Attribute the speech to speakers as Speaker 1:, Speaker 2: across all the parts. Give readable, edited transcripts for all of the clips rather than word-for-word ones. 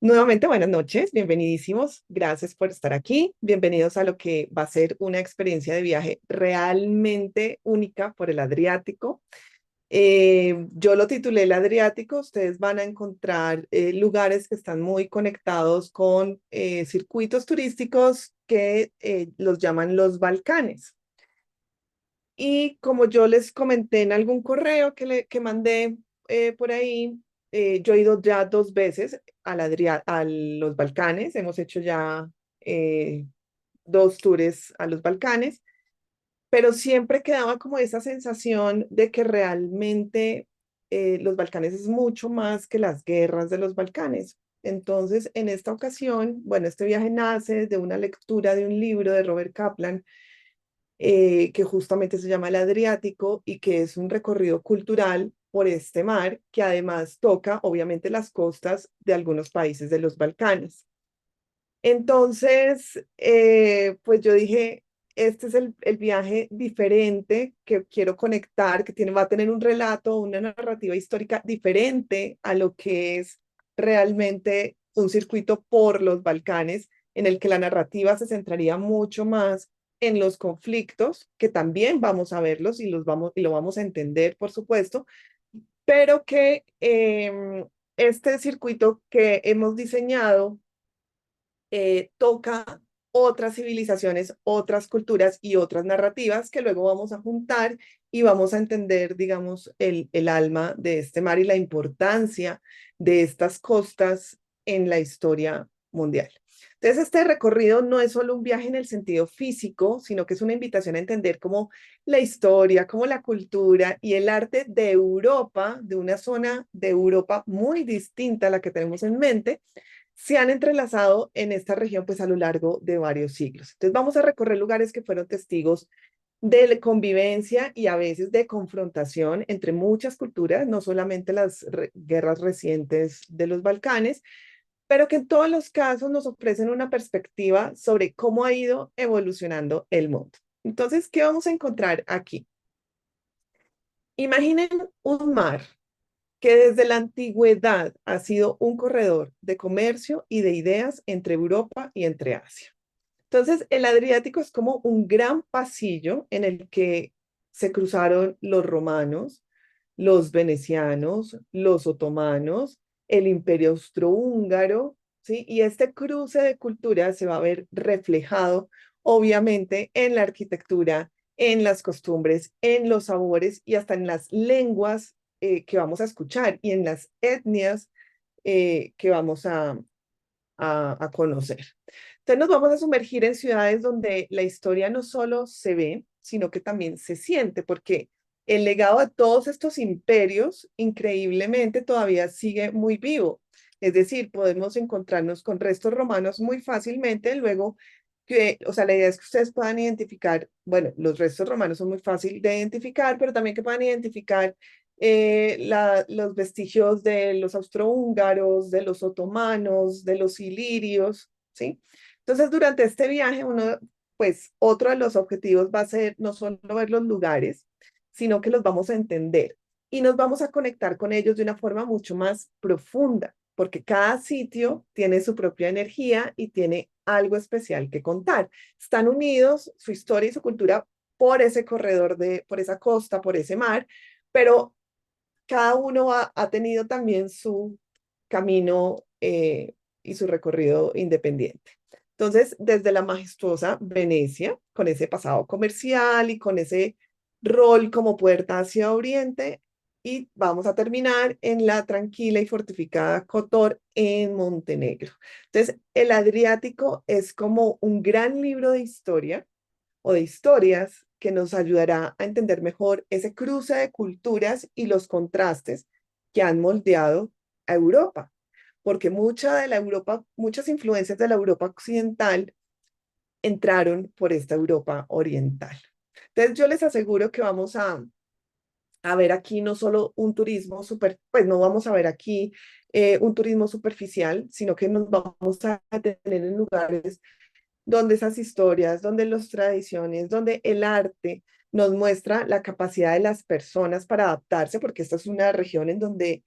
Speaker 1: Nuevamente, buenas noches, bienvenidísimos, gracias por estar aquí, bienvenidos a lo que va a ser una experiencia de viaje realmente única por el Adriático. Yo lo titulé el Adriático, ustedes van a encontrar lugares que están muy conectados con circuitos turísticos que los llaman los Balcanes. Y como yo les comenté en algún correo que mandé por ahí, yo he ido ya 2 veces a los Balcanes, hemos hecho ya eh, 2 tours a los Balcanes, pero siempre quedaba como esa sensación de que realmente los Balcanes es mucho más que las guerras de los Balcanes. Entonces, en esta ocasión, bueno, este viaje nace de una lectura de un libro de Robert Kaplan que justamente se llama el Adriático y que es un recorrido cultural por este mar que además toca obviamente las costas de algunos países de los Balcanes. Entonces, pues yo dije, este es el viaje diferente que quiero conectar, que va a tener un relato, una narrativa histórica diferente a lo que es realmente un circuito por los Balcanes, en el que la narrativa se centraría mucho más en los conflictos, que también vamos a verlos y lo vamos a entender, por supuesto, pero que este circuito que hemos diseñado toca otras civilizaciones, otras culturas y otras narrativas que luego vamos a juntar y vamos a entender, digamos, el alma de este mar y la importancia de estas costas en la historia mundial. Entonces, este recorrido no es solo un viaje en el sentido físico, sino que es una invitación a entender cómo la historia, cómo la cultura y el arte de Europa, de una zona de Europa muy distinta a la que tenemos en mente, se han entrelazado en esta región pues a lo largo de varios siglos. Entonces vamos a recorrer lugares que fueron testigos de convivencia y a veces de confrontación entre muchas culturas, no solamente las guerras recientes de los Balcanes, pero que en todos los casos nos ofrecen una perspectiva sobre cómo ha ido evolucionando el mundo. Entonces, ¿qué vamos a encontrar aquí? Imaginen un mar que desde la antigüedad ha sido un corredor de comercio y de ideas entre Europa y entre Asia. Entonces, el Adriático es como un gran pasillo en el que se cruzaron los romanos, los venecianos, los otomanos, el imperio austrohúngaro, ¿sí? Y este cruce de culturas se va a ver reflejado, obviamente, en la arquitectura, en las costumbres, en los sabores y hasta en las lenguas que vamos a escuchar y en las etnias que vamos a conocer. Entonces nos vamos a sumergir en ciudades donde la historia no solo se ve, sino que también se siente, porque el legado de todos estos imperios increíblemente todavía sigue muy vivo. Es decir, podemos encontrarnos con restos romanos muy fácilmente, luego que, o sea, la idea es que ustedes puedan identificar, bueno, los restos romanos son muy fáciles de identificar, pero también que puedan identificar los vestigios de los austrohúngaros, de los otomanos, de los ilirios, ¿sí? Entonces, durante este viaje, pues, otro de los objetivos va a ser no solo ver los lugares, sino que los vamos a entender y nos vamos a conectar con ellos de una forma mucho más profunda, porque cada sitio tiene su propia energía y tiene algo especial que contar. Están unidos su historia y su cultura por ese corredor por esa costa, por ese mar, pero cada uno ha tenido también su camino y su recorrido independiente. Entonces, desde la majestuosa Venecia, con ese pasado comercial y con ese rol como puerta hacia Oriente, y vamos a terminar en la tranquila y fortificada Kotor en Montenegro. Entonces, el Adriático es como un gran libro de historia o de historias que nos ayudará a entender mejor ese cruce de culturas y los contrastes que han moldeado a Europa, porque muchas influencias de la Europa occidental entraron por esta Europa oriental. Entonces yo les aseguro que vamos a ver aquí no solo un turismo pues no vamos a ver aquí un turismo superficial, sino que nos vamos a tener en lugares donde esas historias, donde las tradiciones, donde el arte nos muestra la capacidad de las personas para adaptarse, porque esta es una región en donde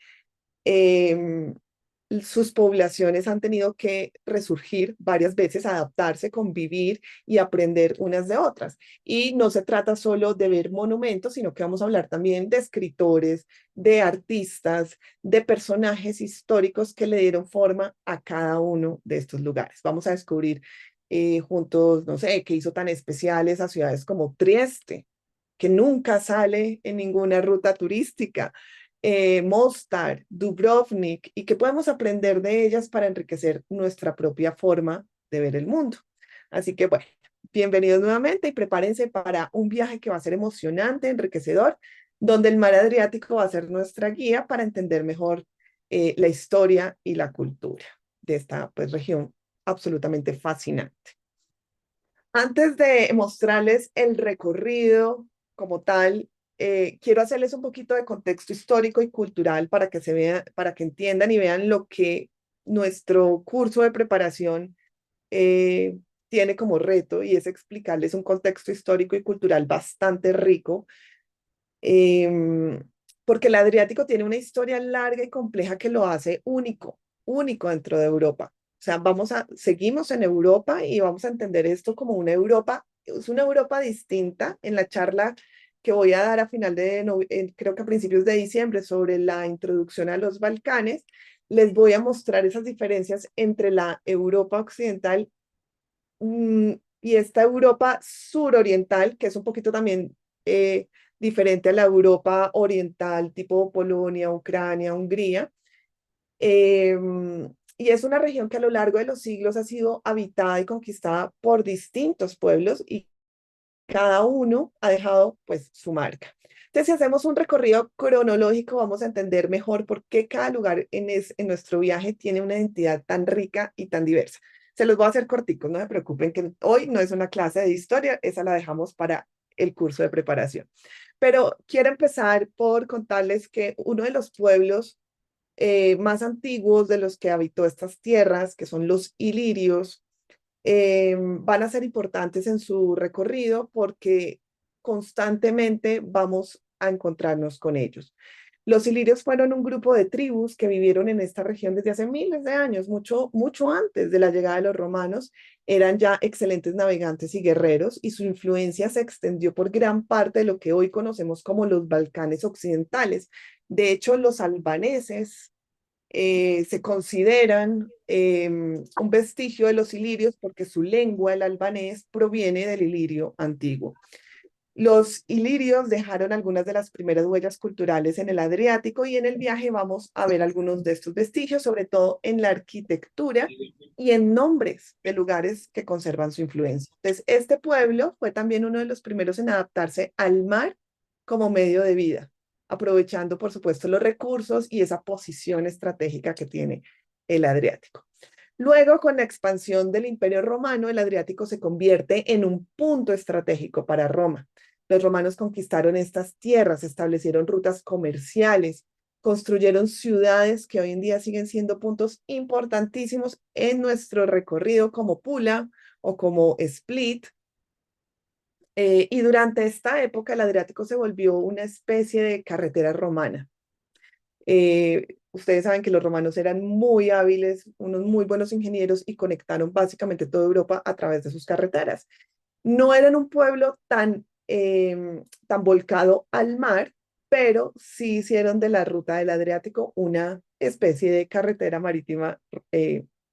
Speaker 1: sus poblaciones han tenido que resurgir varias veces, adaptarse, convivir y aprender unas de otras. Y no se trata solo de ver monumentos, sino que vamos a hablar también de escritores, de artistas, de personajes históricos que le dieron forma a cada uno de estos lugares. Vamos a descubrir juntos, no sé, qué hizo tan especiales a ciudades como Trieste, que nunca sale en ninguna ruta turística, Mostar, Dubrovnik, y que podemos aprender de ellas para enriquecer nuestra propia forma de ver el mundo. Así que bueno, bienvenidos nuevamente y prepárense para un viaje que va a ser emocionante, enriquecedor, donde el mar Adriático va a ser nuestra guía para entender mejor la historia y la cultura de esta pues, región absolutamente fascinante. Antes de mostrarles el recorrido como tal, quiero hacerles un poquito de contexto histórico y cultural para que se vea, para que entiendan y vean lo que nuestro curso de preparación eh, tiene como reto y es explicarles un contexto histórico y cultural bastante rico, em, porque el Adriático tiene una historia larga y compleja que lo hace único, único dentro de Europa. O sea, seguimos en Europa y vamos a entender esto como una Europa, es una Europa distinta en la charla que voy a dar a final de, creo que a principios de diciembre sobre la introducción a los Balcanes. Les voy a mostrar esas diferencias entre la Europa occidental y esta Europa suroriental, que es un poquito también diferente a la Europa oriental, tipo Polonia, Ucrania, Hungría. Y es una región que a lo largo de los siglos ha sido habitada y conquistada por distintos pueblos y cada uno ha dejado pues su marca. Entonces, si hacemos un recorrido cronológico, vamos a entender mejor por qué cada lugar en nuestro viaje tiene una identidad tan rica y tan diversa. Se los voy a hacer corticos, no se preocupen que hoy no es una clase de historia, esa la dejamos para el curso de preparación. Pero quiero empezar por contarles que uno de los pueblos más antiguos de los que habitó estas tierras, que son los ilirios, van a ser importantes en su recorrido porque constantemente vamos a encontrarnos con ellos. Los ilirios fueron un grupo de tribus que vivieron en esta región desde hace miles de años, mucho antes de la llegada de los romanos. Eran ya excelentes navegantes y guerreros y su influencia se extendió por gran parte de lo que hoy conocemos como los Balcanes occidentales. De hecho, los albaneses se consideran un vestigio de los ilirios porque su lengua, el albanés, proviene del ilirio antiguo. Los ilirios dejaron algunas de las primeras huellas culturales en el Adriático y en el viaje vamos a ver algunos de estos vestigios, sobre todo en la arquitectura y en nombres de lugares que conservan su influencia. Entonces, este pueblo fue también uno de los primeros en adaptarse al mar como medio de vida, aprovechando, por supuesto, los recursos y esa posición estratégica que tiene el Adriático. Luego, con la expansión del Imperio Romano, el Adriático se convierte en un punto estratégico para Roma. Los romanos conquistaron estas tierras, establecieron rutas comerciales, construyeron ciudades que hoy en día siguen siendo puntos importantísimos en nuestro recorrido como Pula o como Split. Y durante esta época el Adriático se volvió una especie de carretera romana. Ustedes saben que los romanos eran muy hábiles, unos muy buenos ingenieros y conectaron básicamente toda Europa a través de sus carreteras. No eran un pueblo tan volcado al mar, pero sí hicieron de la ruta del Adriático una especie de carretera marítima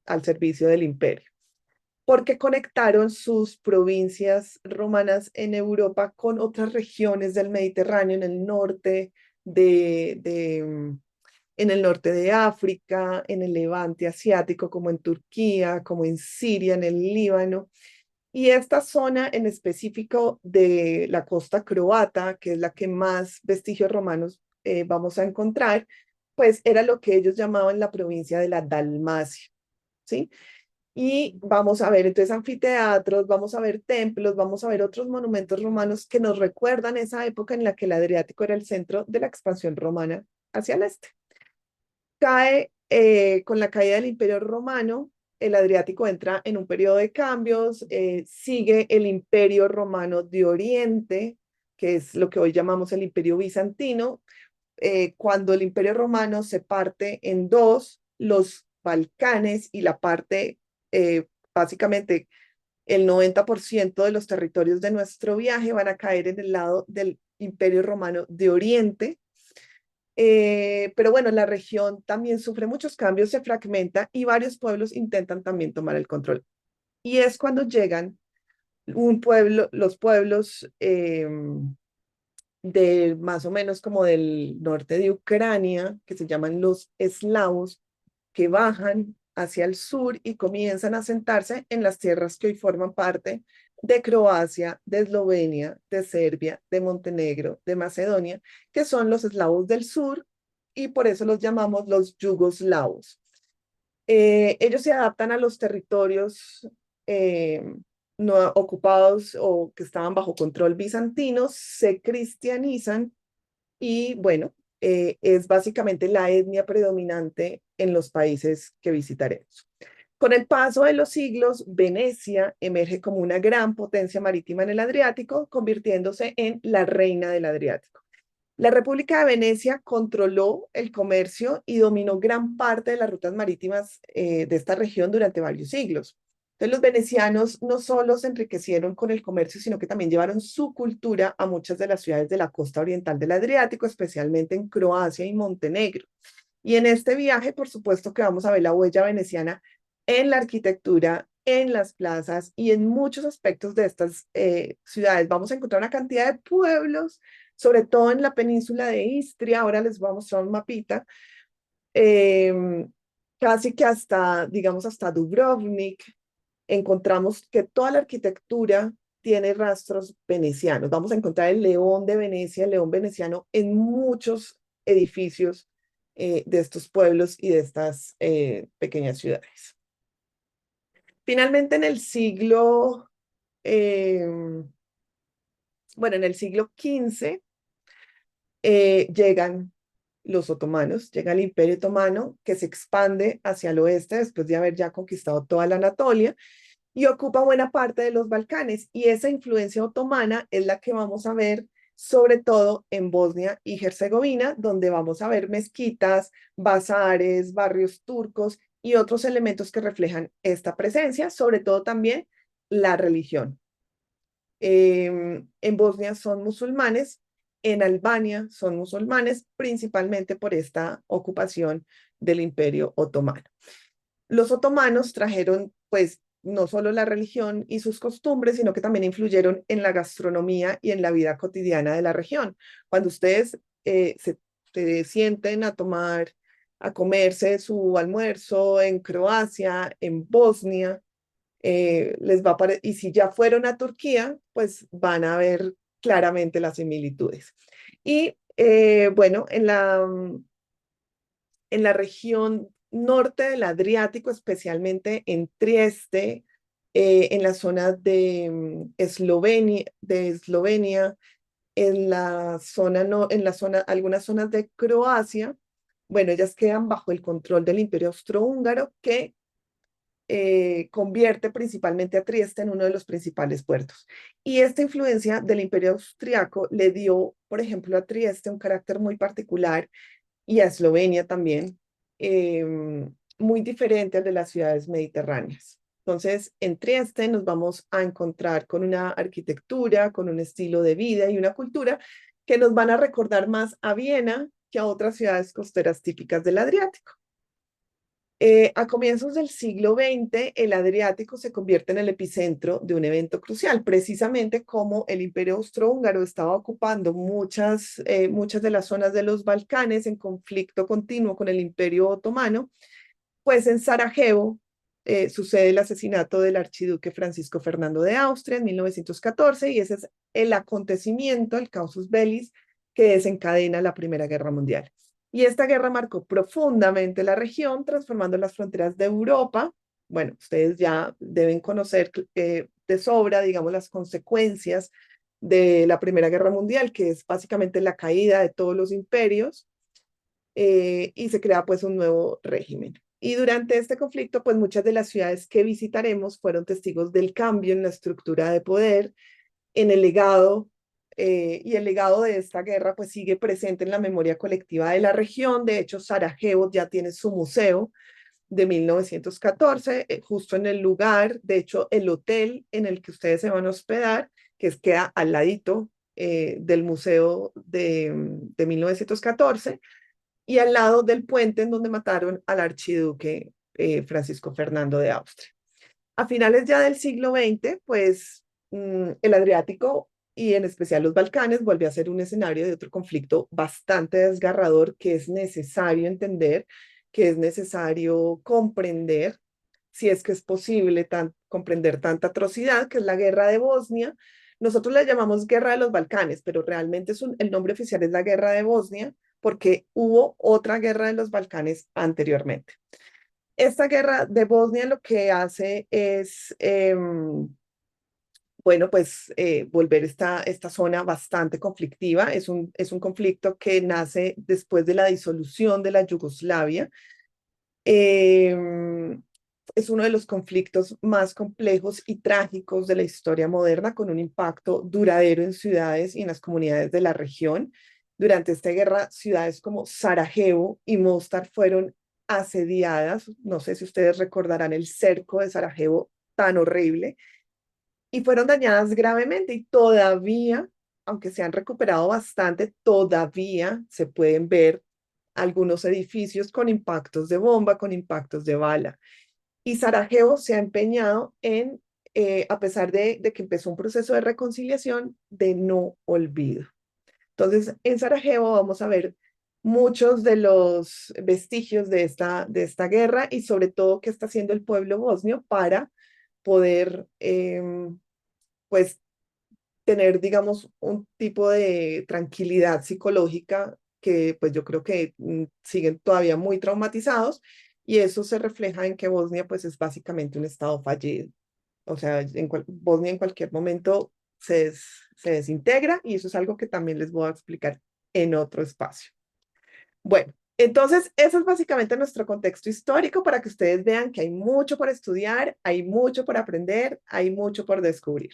Speaker 1: al servicio del imperio, porque conectaron sus provincias romanas en Europa con otras regiones del Mediterráneo, en el norte de África, en el levante asiático, como en Turquía, como en Siria, en el Líbano. Y esta zona en específico de la costa croata, que es la que más vestigios romanos vamos a encontrar, pues era lo que ellos llamaban la provincia de la Dalmacia, ¿sí? Y vamos a ver entonces anfiteatros, vamos a ver templos, vamos a ver otros monumentos romanos que nos recuerdan esa época en la que el Adriático era el centro de la expansión romana hacia el este. Cae con la caída del Imperio Romano, el Adriático entra en un periodo de cambios, sigue el Imperio Romano de Oriente, que es lo que hoy llamamos el Imperio Bizantino. Cuando el Imperio Romano se parte en dos, los Balcanes y la parte, básicamente el 90% de los territorios de nuestro viaje van a caer en el lado del Imperio Romano de Oriente. Pero bueno, la región también sufre muchos cambios, se fragmenta y varios pueblos intentan también tomar el control. Y es cuando llegan los pueblos de más o menos como del norte de Ucrania, que se llaman los eslavos, que bajan hacia el sur y comienzan a sentarse en las tierras que hoy forman parte de Croacia, de Eslovenia, de Serbia, de Montenegro, de Macedonia, que son los eslavos del sur y por eso los llamamos los yugoslavos. Ellos se adaptan a los territorios eh, no ocupados o que estaban bajo control bizantino, se cristianizan y bueno, es básicamente la etnia predominante en los países que visitaremos. Con el paso de los siglos, Venecia emerge como una gran potencia marítima en el Adriático, convirtiéndose en la reina del Adriático. La República de Venecia controló el comercio y dominó gran parte de las rutas marítimas de esta región durante varios siglos. Entonces, los venecianos no solo se enriquecieron con el comercio, sino que también llevaron su cultura a muchas de las ciudades de la costa oriental del Adriático, especialmente en Croacia y Montenegro. Y en este viaje, por supuesto que vamos a ver la huella veneciana en la arquitectura, en las plazas y en muchos aspectos de estas ciudades. Vamos a encontrar una cantidad de pueblos, sobre todo en la península de Istria. Ahora les voy a mostrar un mapita. Eh, Casi que hasta, digamos, hasta Dubrovnik, encontramos que toda la arquitectura tiene rastros venecianos. Vamos a encontrar el león de Venecia, el león veneciano, en muchos edificios de estos pueblos y de estas pequeñas ciudades. Finalmente, eh, en el siglo XV, llegan los otomanos, llega el Imperio Otomano, que se expande hacia el oeste después de haber ya conquistado toda la Anatolia y ocupa buena parte de los Balcanes. Y esa influencia otomana es la que vamos a ver sobre todo en Bosnia y Herzegovina, donde vamos a ver mezquitas, bazares, barrios turcos y otros elementos que reflejan esta presencia, sobre todo también la religión. En Bosnia son musulmanes, en Albania son musulmanes, principalmente por esta ocupación del Imperio Otomano. Los otomanos trajeron, pues, no solo la religión y sus costumbres, sino que también influyeron en la gastronomía y en la vida cotidiana de la región. Cuando ustedes se sienten a comerse su almuerzo en Croacia, en Bosnia, y si ya fueron a Turquía, pues van a ver claramente las similitudes. Y bueno, en la región norte del Adriático, especialmente en Trieste, en la zona de Eslovenia, algunas zonas de Croacia, bueno, ellas quedan bajo el control del Imperio Austrohúngaro, que convierte principalmente a Trieste en uno de los principales puertos. Y esta influencia del Imperio Austriaco le dio, por ejemplo, a Trieste un carácter muy particular y a Eslovenia también, eh, muy diferente al de las ciudades mediterráneas. Entonces, en Trieste nos vamos a encontrar con una arquitectura, con un estilo de vida y una cultura que nos van a recordar más a Viena que a otras ciudades costeras típicas del Adriático. A comienzos del siglo XX, el Adriático se convierte en el epicentro de un evento crucial, precisamente como el Imperio Austrohúngaro estaba ocupando muchas de las zonas de los Balcanes en conflicto continuo con el Imperio Otomano, pues en Sarajevo sucede el asesinato del archiduque Francisco Fernando de Austria en 1914 y ese es el acontecimiento, el casus belli, que desencadena la Primera Guerra Mundial. Y esta guerra marcó profundamente la región, transformando las fronteras de Europa. Bueno, ustedes ya deben conocer de sobra, digamos, las consecuencias de la Primera Guerra Mundial, que es básicamente la caída de todos los imperios, y se crea pues un nuevo régimen. Y durante este conflicto, pues muchas de las ciudades que visitaremos fueron testigos del cambio en la estructura de poder, en el legado y el legado de esta guerra pues sigue presente en la memoria colectiva de la región. De hecho, Sarajevo ya tiene su museo de 1914, justo en el lugar. De hecho, el hotel en el que ustedes se van a hospedar, queda al ladito del museo de 1914 y al lado del puente en donde mataron al archiduque Francisco Fernando de Austria. A finales ya del siglo XX, pues el Adriático y en especial los Balcanes vuelve a ser un escenario de otro conflicto bastante desgarrador que es necesario entender, que es necesario comprender, si es que es posible comprender tanta atrocidad, que es la guerra de Bosnia. Nosotros la llamamos guerra de los Balcanes, pero realmente el nombre oficial es la guerra de Bosnia porque hubo otra guerra de los Balcanes anteriormente. Esta guerra de Bosnia lo que hace es, bueno, pues volver esta zona bastante conflictiva. Es un conflicto que nace después de la disolución de la Yugoslavia. Em, es uno de los conflictos más complejos y trágicos de la historia moderna, con un impacto duradero en ciudades y en las comunidades de la región. Durante esta guerra, ciudades como Sarajevo y Mostar fueron asediadas. No sé si ustedes recordarán el cerco de Sarajevo tan horrible, y fueron dañadas gravemente y todavía, aunque se han recuperado bastante, todavía se pueden ver algunos edificios con impactos de bomba, con impactos de bala. Y Sarajevo se ha empeñado en, a pesar de que empezó un proceso de reconciliación, de no olvido. Entonces, en Sarajevo vamos a ver muchos de los vestigios de esta guerra y sobre todo qué está haciendo el pueblo bosnio para poder, pues, tener, digamos, un tipo de tranquilidad psicológica que pues yo creo que siguen todavía muy traumatizados, y eso se refleja en que Bosnia pues es básicamente un estado fallido. O sea, Bosnia en cualquier momento se desintegra, y eso es algo que también les voy a explicar en otro espacio. Bueno, entonces eso es básicamente nuestro contexto histórico para que ustedes vean que hay mucho por estudiar, hay mucho por aprender, hay mucho por descubrir.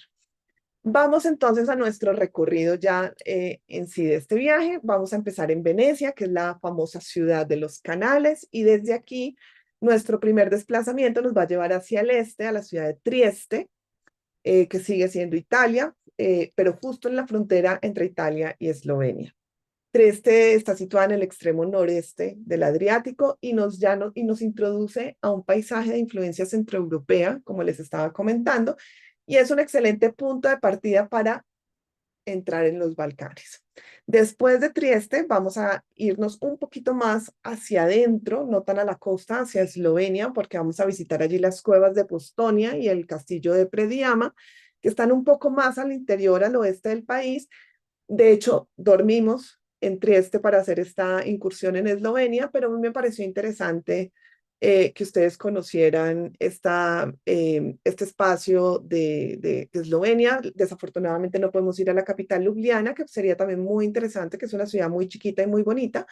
Speaker 1: Vamos entonces a nuestro recorrido ya en sí de este viaje. Vamos a empezar en Venecia, que es la famosa ciudad de los canales, y desde aquí nuestro primer desplazamiento nos va a llevar hacia el este, a la ciudad de Trieste, que sigue siendo Italia, pero justo en la frontera entre Italia y Eslovenia. Trieste está situada en el extremo noreste del Adriático y nos introduce a un paisaje de influencia centroeuropea, como les estaba comentando, y es un excelente punto de partida para entrar en los Balcanes. Después de Trieste, vamos a irnos un poquito más hacia adentro, no tan a la costa, hacia Eslovenia, porque vamos a visitar allí las cuevas de Postonia y el castillo de Prediama, que están un poco más al interior, al oeste del país. De hecho, dormimos en Trieste para hacer esta incursión en Eslovenia, pero a mí me pareció interesante que ustedes conocieran este espacio de Eslovenia. Desafortunadamente no podemos ir a la capital Ljubljana, que sería también muy interesante, que es una ciudad muy chiquita y muy bonita,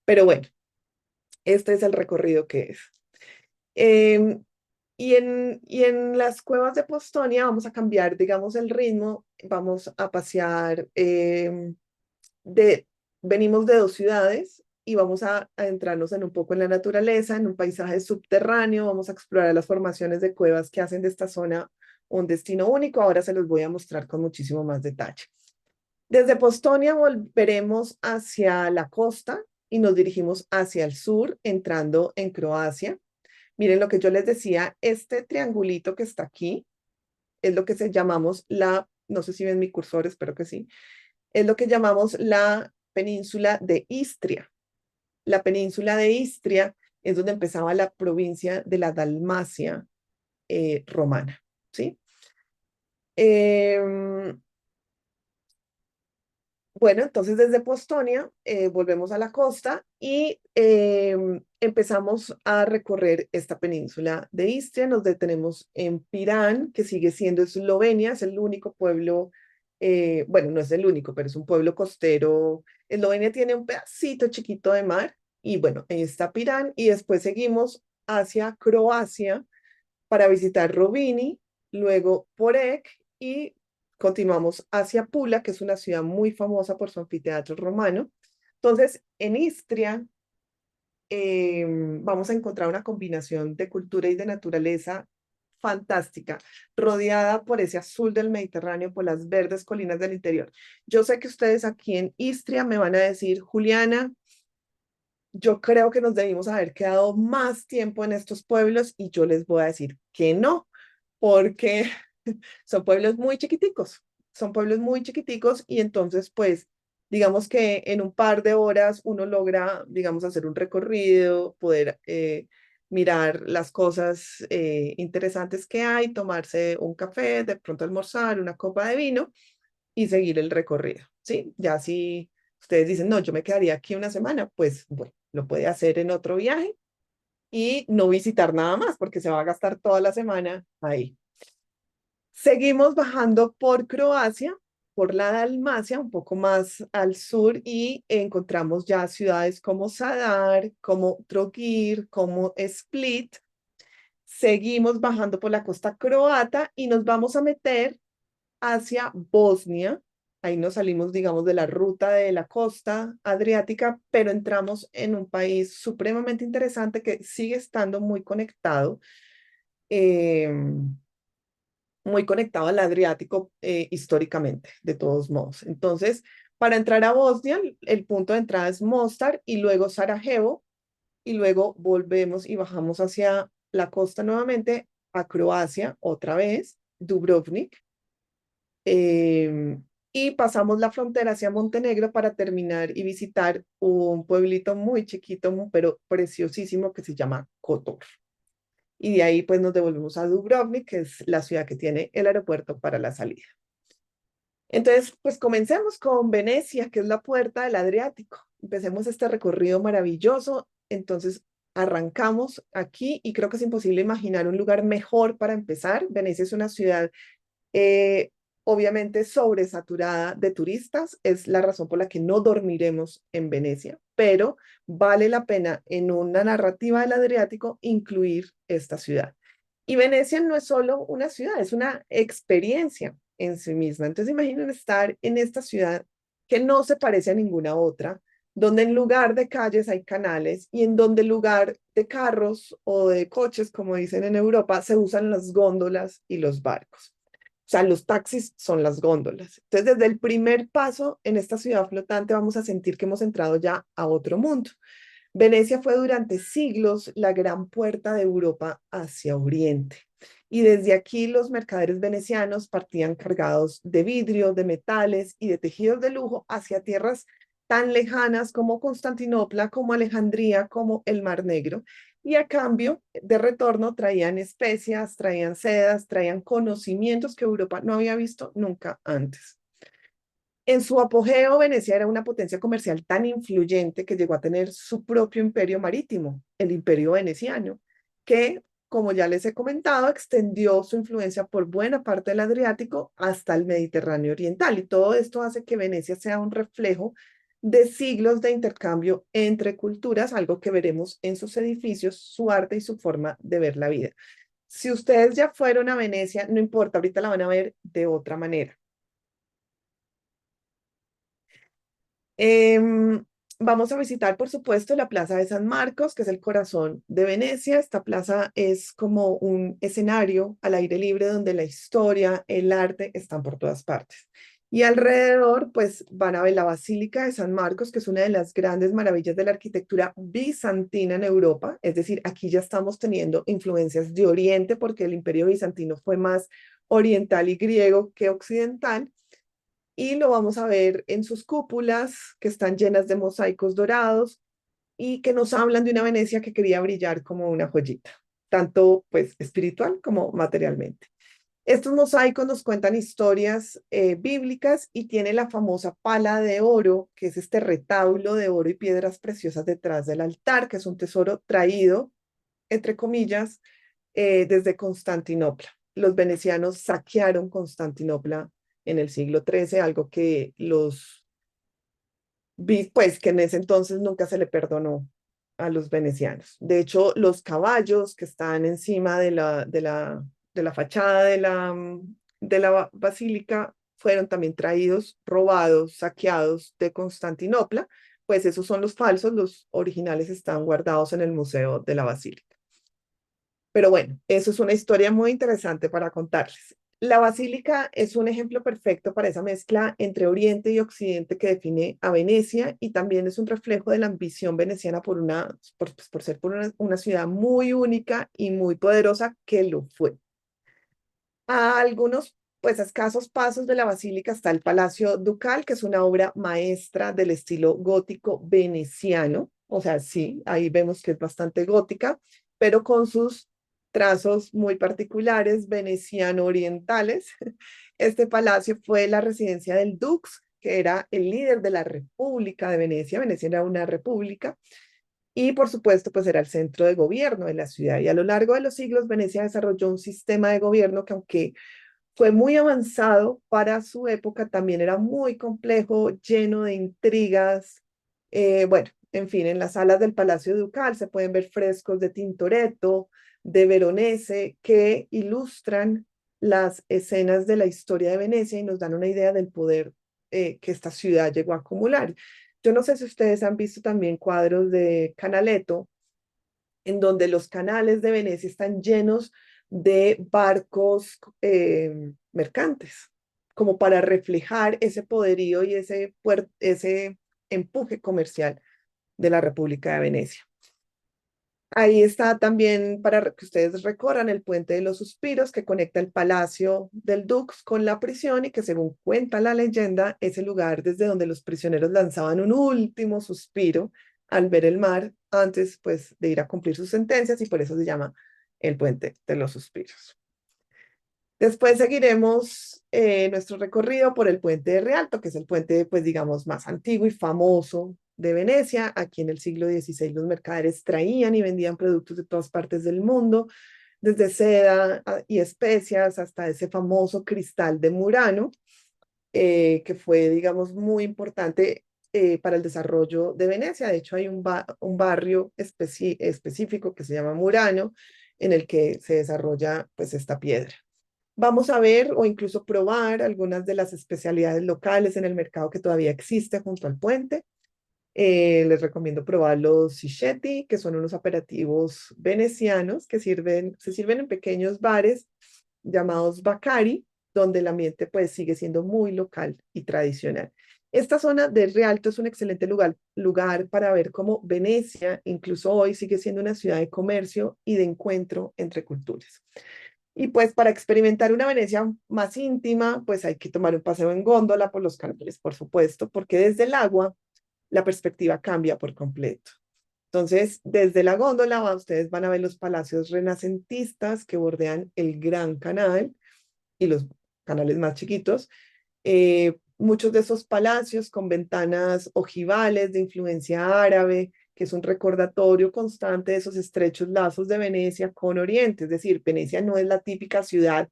Speaker 1: pero bueno, este es el recorrido que es. Em, y en las cuevas de Postonia vamos a cambiar, digamos, el ritmo, vamos a pasear de, venimos de dos ciudades y vamos a adentrarnos en un poco en la naturaleza, en un paisaje subterráneo, vamos a explorar las formaciones de cuevas que hacen de esta zona un destino único. Ahora se los voy a mostrar con muchísimo más detalle. Desde Postonia volveremos hacia la costa y nos dirigimos hacia el sur, entrando en Croacia. Miren lo que yo les decía, este triangulito que está aquí es lo que llamamos no sé si ven mi cursor, espero que sí, es lo que llamamos la península de Istria. La península de Istria es donde empezaba la provincia de la Dalmacia romana, ¿sí? Em, bueno, entonces desde Postonia volvemos a la costa y empezamos a recorrer esta península de Istria. Nos detenemos en Pirán, que sigue siendo Eslovenia, es el único pueblo, bueno, no es el único, pero es un pueblo costero. Eslovenia tiene un pedacito chiquito de mar y bueno, ahí está Pirán, y después seguimos hacia Croacia para visitar Rovinj, luego Porek y continuamos hacia Pula, que es una ciudad muy famosa por su anfiteatro romano. Entonces, en Istria vamos a encontrar una combinación de cultura y de naturaleza fantástica, rodeada por ese azul del Mediterráneo, por las verdes colinas del interior. Yo sé que ustedes aquí en Istria me van a decir, Juliana, yo creo que nos debimos haber quedado más tiempo en estos pueblos y yo les voy a decir que no, porque son pueblos muy chiquiticos, son pueblos muy chiquiticos y entonces pues digamos que en un par de horas uno logra, digamos, hacer un recorrido, poder mirar las cosas interesantes que hay, tomarse un café, de pronto almorzar, una copa de vino y seguir el recorrido, ¿sí? Ya si ustedes dicen, no, yo me quedaría aquí una semana, pues bueno, lo puede hacer en otro viaje y no visitar nada más porque se va a gastar toda la semana ahí. Seguimos bajando por Croacia, por la Dalmacia, un poco más al sur y encontramos ya ciudades como Zadar, como Trogir, como Split. Seguimos bajando por la costa croata y nos vamos a meter hacia Bosnia. Ahí nos salimos, digamos, de la ruta de la costa adriática, pero entramos en un país supremamente interesante que sigue estando muy conectado al Adriático históricamente, de todos modos. Entonces, para entrar a Bosnia, el punto de entrada es Mostar y luego Sarajevo, y luego volvemos y bajamos hacia la costa nuevamente a Croacia, otra vez, Dubrovnik, y pasamos la frontera hacia Montenegro para terminar y visitar un pueblito muy chiquito, pero preciosísimo que se llama Kotor. Y de ahí pues nos devolvemos a Dubrovnik, que es la ciudad que tiene el aeropuerto para la salida. Entonces, pues comencemos con Venecia, que es la puerta del Adriático. Empecemos este recorrido maravilloso. Entonces, arrancamos aquí y creo que es imposible imaginar un lugar mejor para empezar. Venecia es una ciudad eh, obviamente sobresaturada de turistas, es la razón por la que no dormiremos en Venecia, pero vale la pena en una narrativa del Adriático incluir esta ciudad. Y Venecia no es solo una ciudad, es una experiencia en sí misma. Entonces imaginen estar en esta ciudad que no se parece a ninguna otra, donde en lugar de calles hay canales y en donde en lugar de carros o de coches, como dicen en Europa, se usan las góndolas y los barcos. O sea, los taxis son las góndolas. Entonces, desde el primer paso en esta ciudad flotante vamos a sentir que hemos entrado ya a otro mundo. Venecia fue durante siglos la gran puerta de Europa hacia Oriente. Y desde aquí los mercaderes venecianos partían cargados de vidrio, de metales y de tejidos de lujo hacia tierras tan lejanas como Constantinopla, como Alejandría, como el Mar Negro. Y a cambio de retorno traían especias, traían sedas, traían conocimientos que Europa no había visto nunca antes. En su apogeo, Venecia era una potencia comercial tan influyente que llegó a tener su propio imperio marítimo, el imperio veneciano, que, como ya les he comentado, extendió su influencia por buena parte del Adriático hasta el Mediterráneo oriental. Y todo esto hace que Venecia sea un reflejo de siglos de intercambio entre culturas, algo que veremos en sus edificios, su arte y su forma de ver la vida. Si ustedes ya fueron a Venecia, no importa, ahorita la van a ver de otra manera. Vamos a visitar, por supuesto, la Plaza de San Marcos, que es el corazón de Venecia. Esta plaza es como un escenario al aire libre donde la historia, el arte están por todas partes. Y alrededor, pues, van a ver la Basílica de San Marcos, que es una de las grandes maravillas de la arquitectura bizantina en Europa. Es decir, aquí ya estamos teniendo influencias de Oriente, porque el Imperio Bizantino fue más oriental y griego que occidental y lo vamos a ver en sus cúpulas que están llenas de mosaicos dorados y que nos hablan de una Venecia que quería brillar como una joyita, tanto pues espiritual como materialmente. Estos mosaicos nos cuentan historias bíblicas y tiene la famosa pala de oro, que es este retablo de oro y piedras preciosas detrás del altar, que es un tesoro traído, entre comillas, desde Constantinopla. Los venecianos saquearon Constantinopla en el siglo XIII, algo que pues que en ese entonces nunca se le perdonó a los venecianos. De hecho, los caballos que están encima de la fachada de la basílica fueron también traídos, robados, saqueados de Constantinopla, pues esos son los falsos, los originales están guardados en el Museo de la Basílica. Pero bueno, eso es una historia muy interesante para contarles. La basílica es un ejemplo perfecto para esa mezcla entre Oriente y Occidente que define a Venecia y también es un reflejo de la ambición veneciana por ser una ciudad muy única y muy poderosa que lo fue. A algunos, pues, a escasos pasos de la basílica está el Palacio Ducal, que es una obra maestra del estilo gótico veneciano. O sea, sí, ahí vemos que es bastante gótica, pero con sus trazos muy particulares veneciano-orientales. Este palacio fue la residencia del Dux, que era el líder de la República de Venecia. Venecia era una república. Y por supuesto, pues era el centro de gobierno de la ciudad. Y a lo largo de los siglos, Venecia desarrolló un sistema de gobierno que aunque fue muy avanzado para su época, también era muy complejo, lleno de intrigas. Bueno, en fin, en las salas del Palacio Ducal se pueden ver frescos de Tintoretto, de Veronese, que ilustran las escenas de la historia de Venecia y nos dan una idea del poder que esta ciudad llegó a acumular. Yo no sé si ustedes han visto también cuadros de Canaletto, en donde los canales de Venecia están llenos de barcos mercantes, como para reflejar ese poderío y ese empuje comercial de la República de Venecia. Ahí está también para que ustedes recorran el Puente de los Suspiros que conecta el Palacio del Dux con la prisión y que según cuenta la leyenda es el lugar desde donde los prisioneros lanzaban un último suspiro al ver el mar antes pues de ir a cumplir sus sentencias y por eso se llama el Puente de los Suspiros. Después seguiremos nuestro recorrido por el puente de Rialto, que es el puente, pues digamos, más antiguo y famoso de Venecia. Aquí en el siglo XVI los mercaderes traían y vendían productos de todas partes del mundo, desde seda y especias hasta ese famoso cristal de Murano, que fue, digamos, muy importante para el desarrollo de Venecia. De hecho, hay un barrio específico que se llama Murano, en el que se desarrolla pues esta piedra. Vamos a ver o incluso probar algunas de las especialidades locales en el mercado que todavía existe junto al puente. Les recomiendo probar los Sicchetti, que son unos aperitivos venecianos que se sirven en pequeños bares llamados Baccari, donde el ambiente pues sigue siendo muy local y tradicional. Esta zona de Rialto es un excelente lugar para ver cómo Venecia, incluso hoy, sigue siendo una ciudad de comercio y de encuentro entre culturas. Y pues para experimentar una Venecia más íntima, pues hay que tomar un paseo en góndola por los canales, por supuesto, porque desde el agua la perspectiva cambia por completo. Entonces, desde la góndola ustedes van a ver los palacios renacentistas que bordean el Gran Canal y los canales más chiquitos. Muchos de esos palacios con ventanas ojivales de influencia árabe, que es un recordatorio constante de esos estrechos lazos de Venecia con Oriente. Es decir, Venecia no es la típica ciudad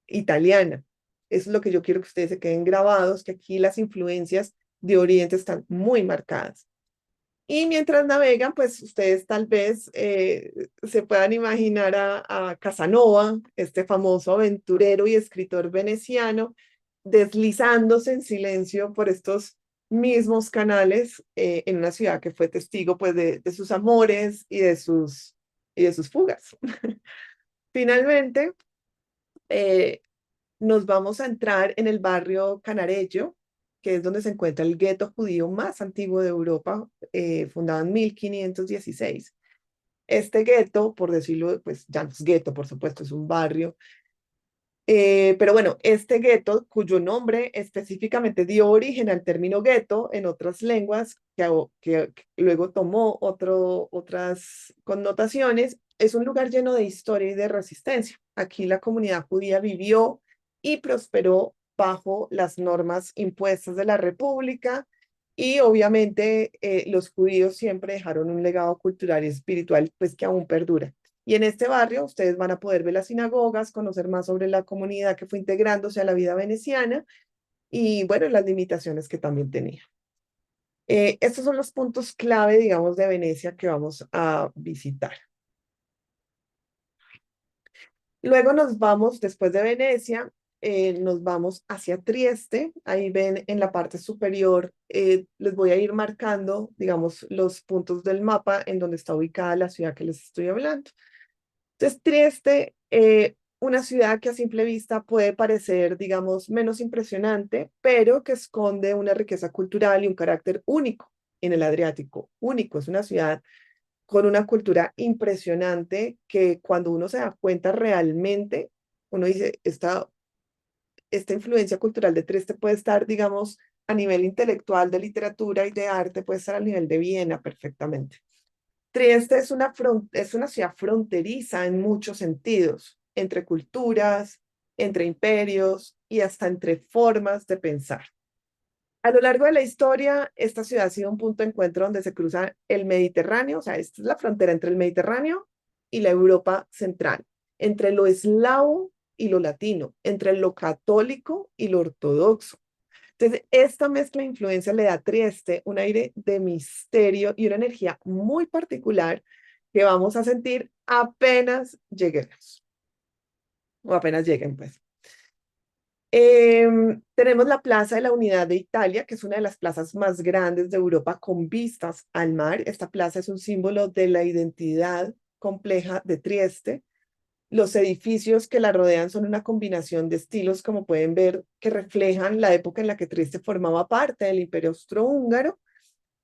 Speaker 1: italiana. Eso es lo que yo quiero que ustedes se queden grabados, que aquí las influencias de Oriente están muy marcadas. Y mientras navegan, pues ustedes tal vez se puedan imaginar a Casanova, este famoso aventurero y escritor veneciano, deslizándose en silencio por estos mismos canales en una ciudad que fue testigo pues de sus amores y de sus fugas. Finalmente, eh, nos vamos a entrar en el barrio Canarello, que es donde se encuentra el gueto judío más antiguo de Europa, fundado en 1516. Este gueto, por decirlo, pues ya no es gueto, por supuesto, es un barrio, pero bueno, este gueto, cuyo nombre específicamente dio origen al término gueto en otras lenguas, que luego tomó otras connotaciones, es un lugar lleno de historia y de resistencia. Aquí la comunidad judía vivió y prosperó bajo las normas impuestas de la República y obviamente los judíos siempre dejaron un legado cultural y espiritual pues que aún perdura. Y en este barrio ustedes van a poder ver las sinagogas, conocer más sobre la comunidad que fue integrándose a la vida veneciana y, bueno, las limitaciones que también tenía. Estos son los puntos clave, digamos, de Venecia que vamos a visitar. Luego nos vamos, después de Venecia, nos vamos hacia Trieste. Ahí ven en la parte superior, les voy a ir marcando, digamos, los puntos del mapa en donde está ubicada la ciudad que les estoy hablando. Entonces, Trieste, una ciudad que a simple vista puede parecer, digamos, menos impresionante, pero que esconde una riqueza cultural y un carácter único en el Adriático. Único, es una ciudad con una cultura impresionante que cuando uno se da cuenta realmente, uno dice, esta influencia cultural de Trieste puede estar, digamos, a nivel intelectual de literatura y de arte, puede estar al nivel de Viena perfectamente. Trieste es una ciudad fronteriza en muchos sentidos, entre culturas, entre imperios y hasta entre formas de pensar. A lo largo de la historia, esta ciudad ha sido un punto de encuentro donde se cruza el Mediterráneo, o sea, esta es la frontera entre el Mediterráneo y la Europa central, entre lo eslavo y lo latino, entre lo católico y lo ortodoxo. Entonces, esta mezcla de influencia le da a Trieste un aire de misterio y una energía muy particular que vamos a sentir apenas lleguemos, o apenas lleguen, pues. Tenemos la Plaza de la Unidad de Italia, que es una de las plazas más grandes de Europa con vistas al mar. Esta plaza es un símbolo de la identidad compleja de Trieste. Los edificios que la rodean son una combinación de estilos, como pueden ver, que reflejan la época en la que Trieste formaba parte del Imperio Austrohúngaro.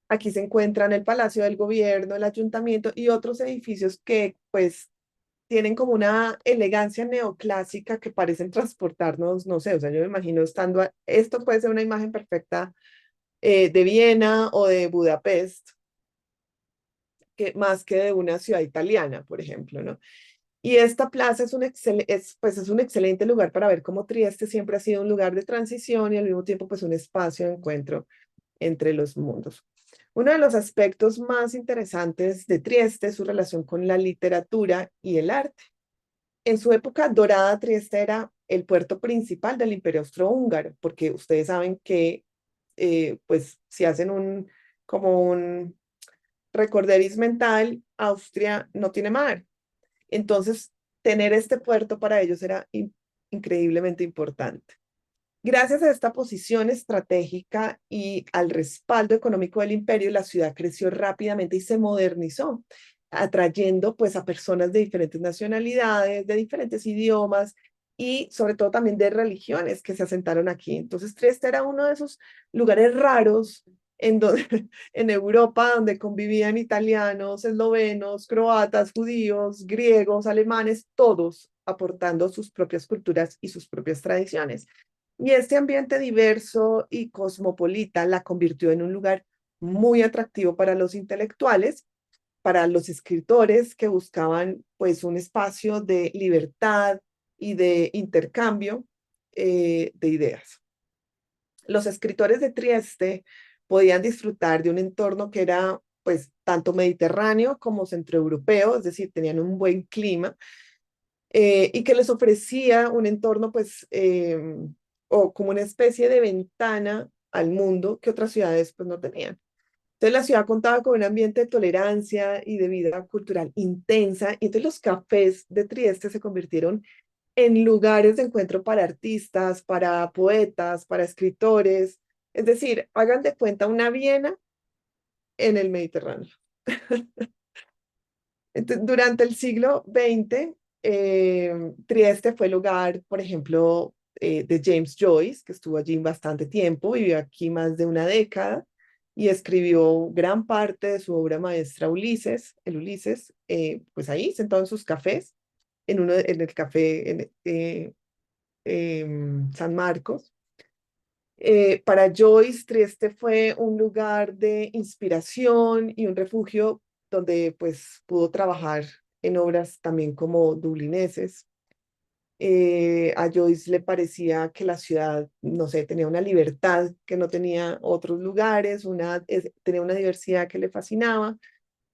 Speaker 1: Aquí se encuentran el Palacio del Gobierno, el Ayuntamiento y otros edificios que, pues, tienen como una elegancia neoclásica que parecen transportarnos, no sé, o sea, yo me imagino esto puede ser una imagen perfecta de Viena o de Budapest, más que de una ciudad italiana, por ejemplo, ¿no? Y esta plaza pues es un excelente lugar para ver cómo Trieste siempre ha sido un lugar de transición y al mismo tiempo pues un espacio de encuentro entre los mundos. Uno de los aspectos más interesantes de Trieste es su relación con la literatura y el arte. En su época dorada, Trieste era el puerto principal del Imperio Austrohúngaro, porque ustedes saben que, pues, si hacen como un recorderis mental, Austria no tiene mar. Entonces, tener este puerto para ellos era increíblemente importante. Gracias a esta posición estratégica y al respaldo económico del imperio, la ciudad creció rápidamente y se modernizó, atrayendo pues a personas de diferentes nacionalidades, de diferentes idiomas y sobre todo también de religiones que se asentaron aquí. Entonces, Trieste era uno de esos lugares raros en, donde, en Europa donde convivían italianos, eslovenos, croatas, judíos, griegos, alemanes, todos aportando sus propias culturas y sus propias tradiciones. Y este ambiente diverso y cosmopolita la convirtió en un lugar muy atractivo para los intelectuales, para los escritores que buscaban pues un espacio de libertad y de intercambio de ideas. Los escritores de Trieste podían disfrutar de un entorno que era pues tanto mediterráneo como centroeuropeo, es decir, tenían un buen clima y que les ofrecía un entorno, pues, o como una especie de ventana al mundo que otras ciudades, pues, no tenían. Entonces, la ciudad contaba con un ambiente de tolerancia y de vida cultural intensa, y entonces los cafés de Trieste se convirtieron en lugares de encuentro para artistas, para poetas, para escritores. Es decir, hagan de cuenta una Viena en el Mediterráneo. Entonces, durante el siglo XX, Trieste fue el hogar, por ejemplo, de James Joyce, que estuvo allí bastante tiempo, vivió aquí más de una década y escribió gran parte de su obra maestra Ulises, el Ulises, pues ahí, sentado en sus cafés, en el café San Marcos. Para Joyce, Trieste fue un lugar de inspiración y un refugio donde pues pudo trabajar en obras también como dublineses. A Joyce le parecía que la ciudad, no sé, tenía una libertad que no tenía otros lugares, tenía una diversidad que le fascinaba.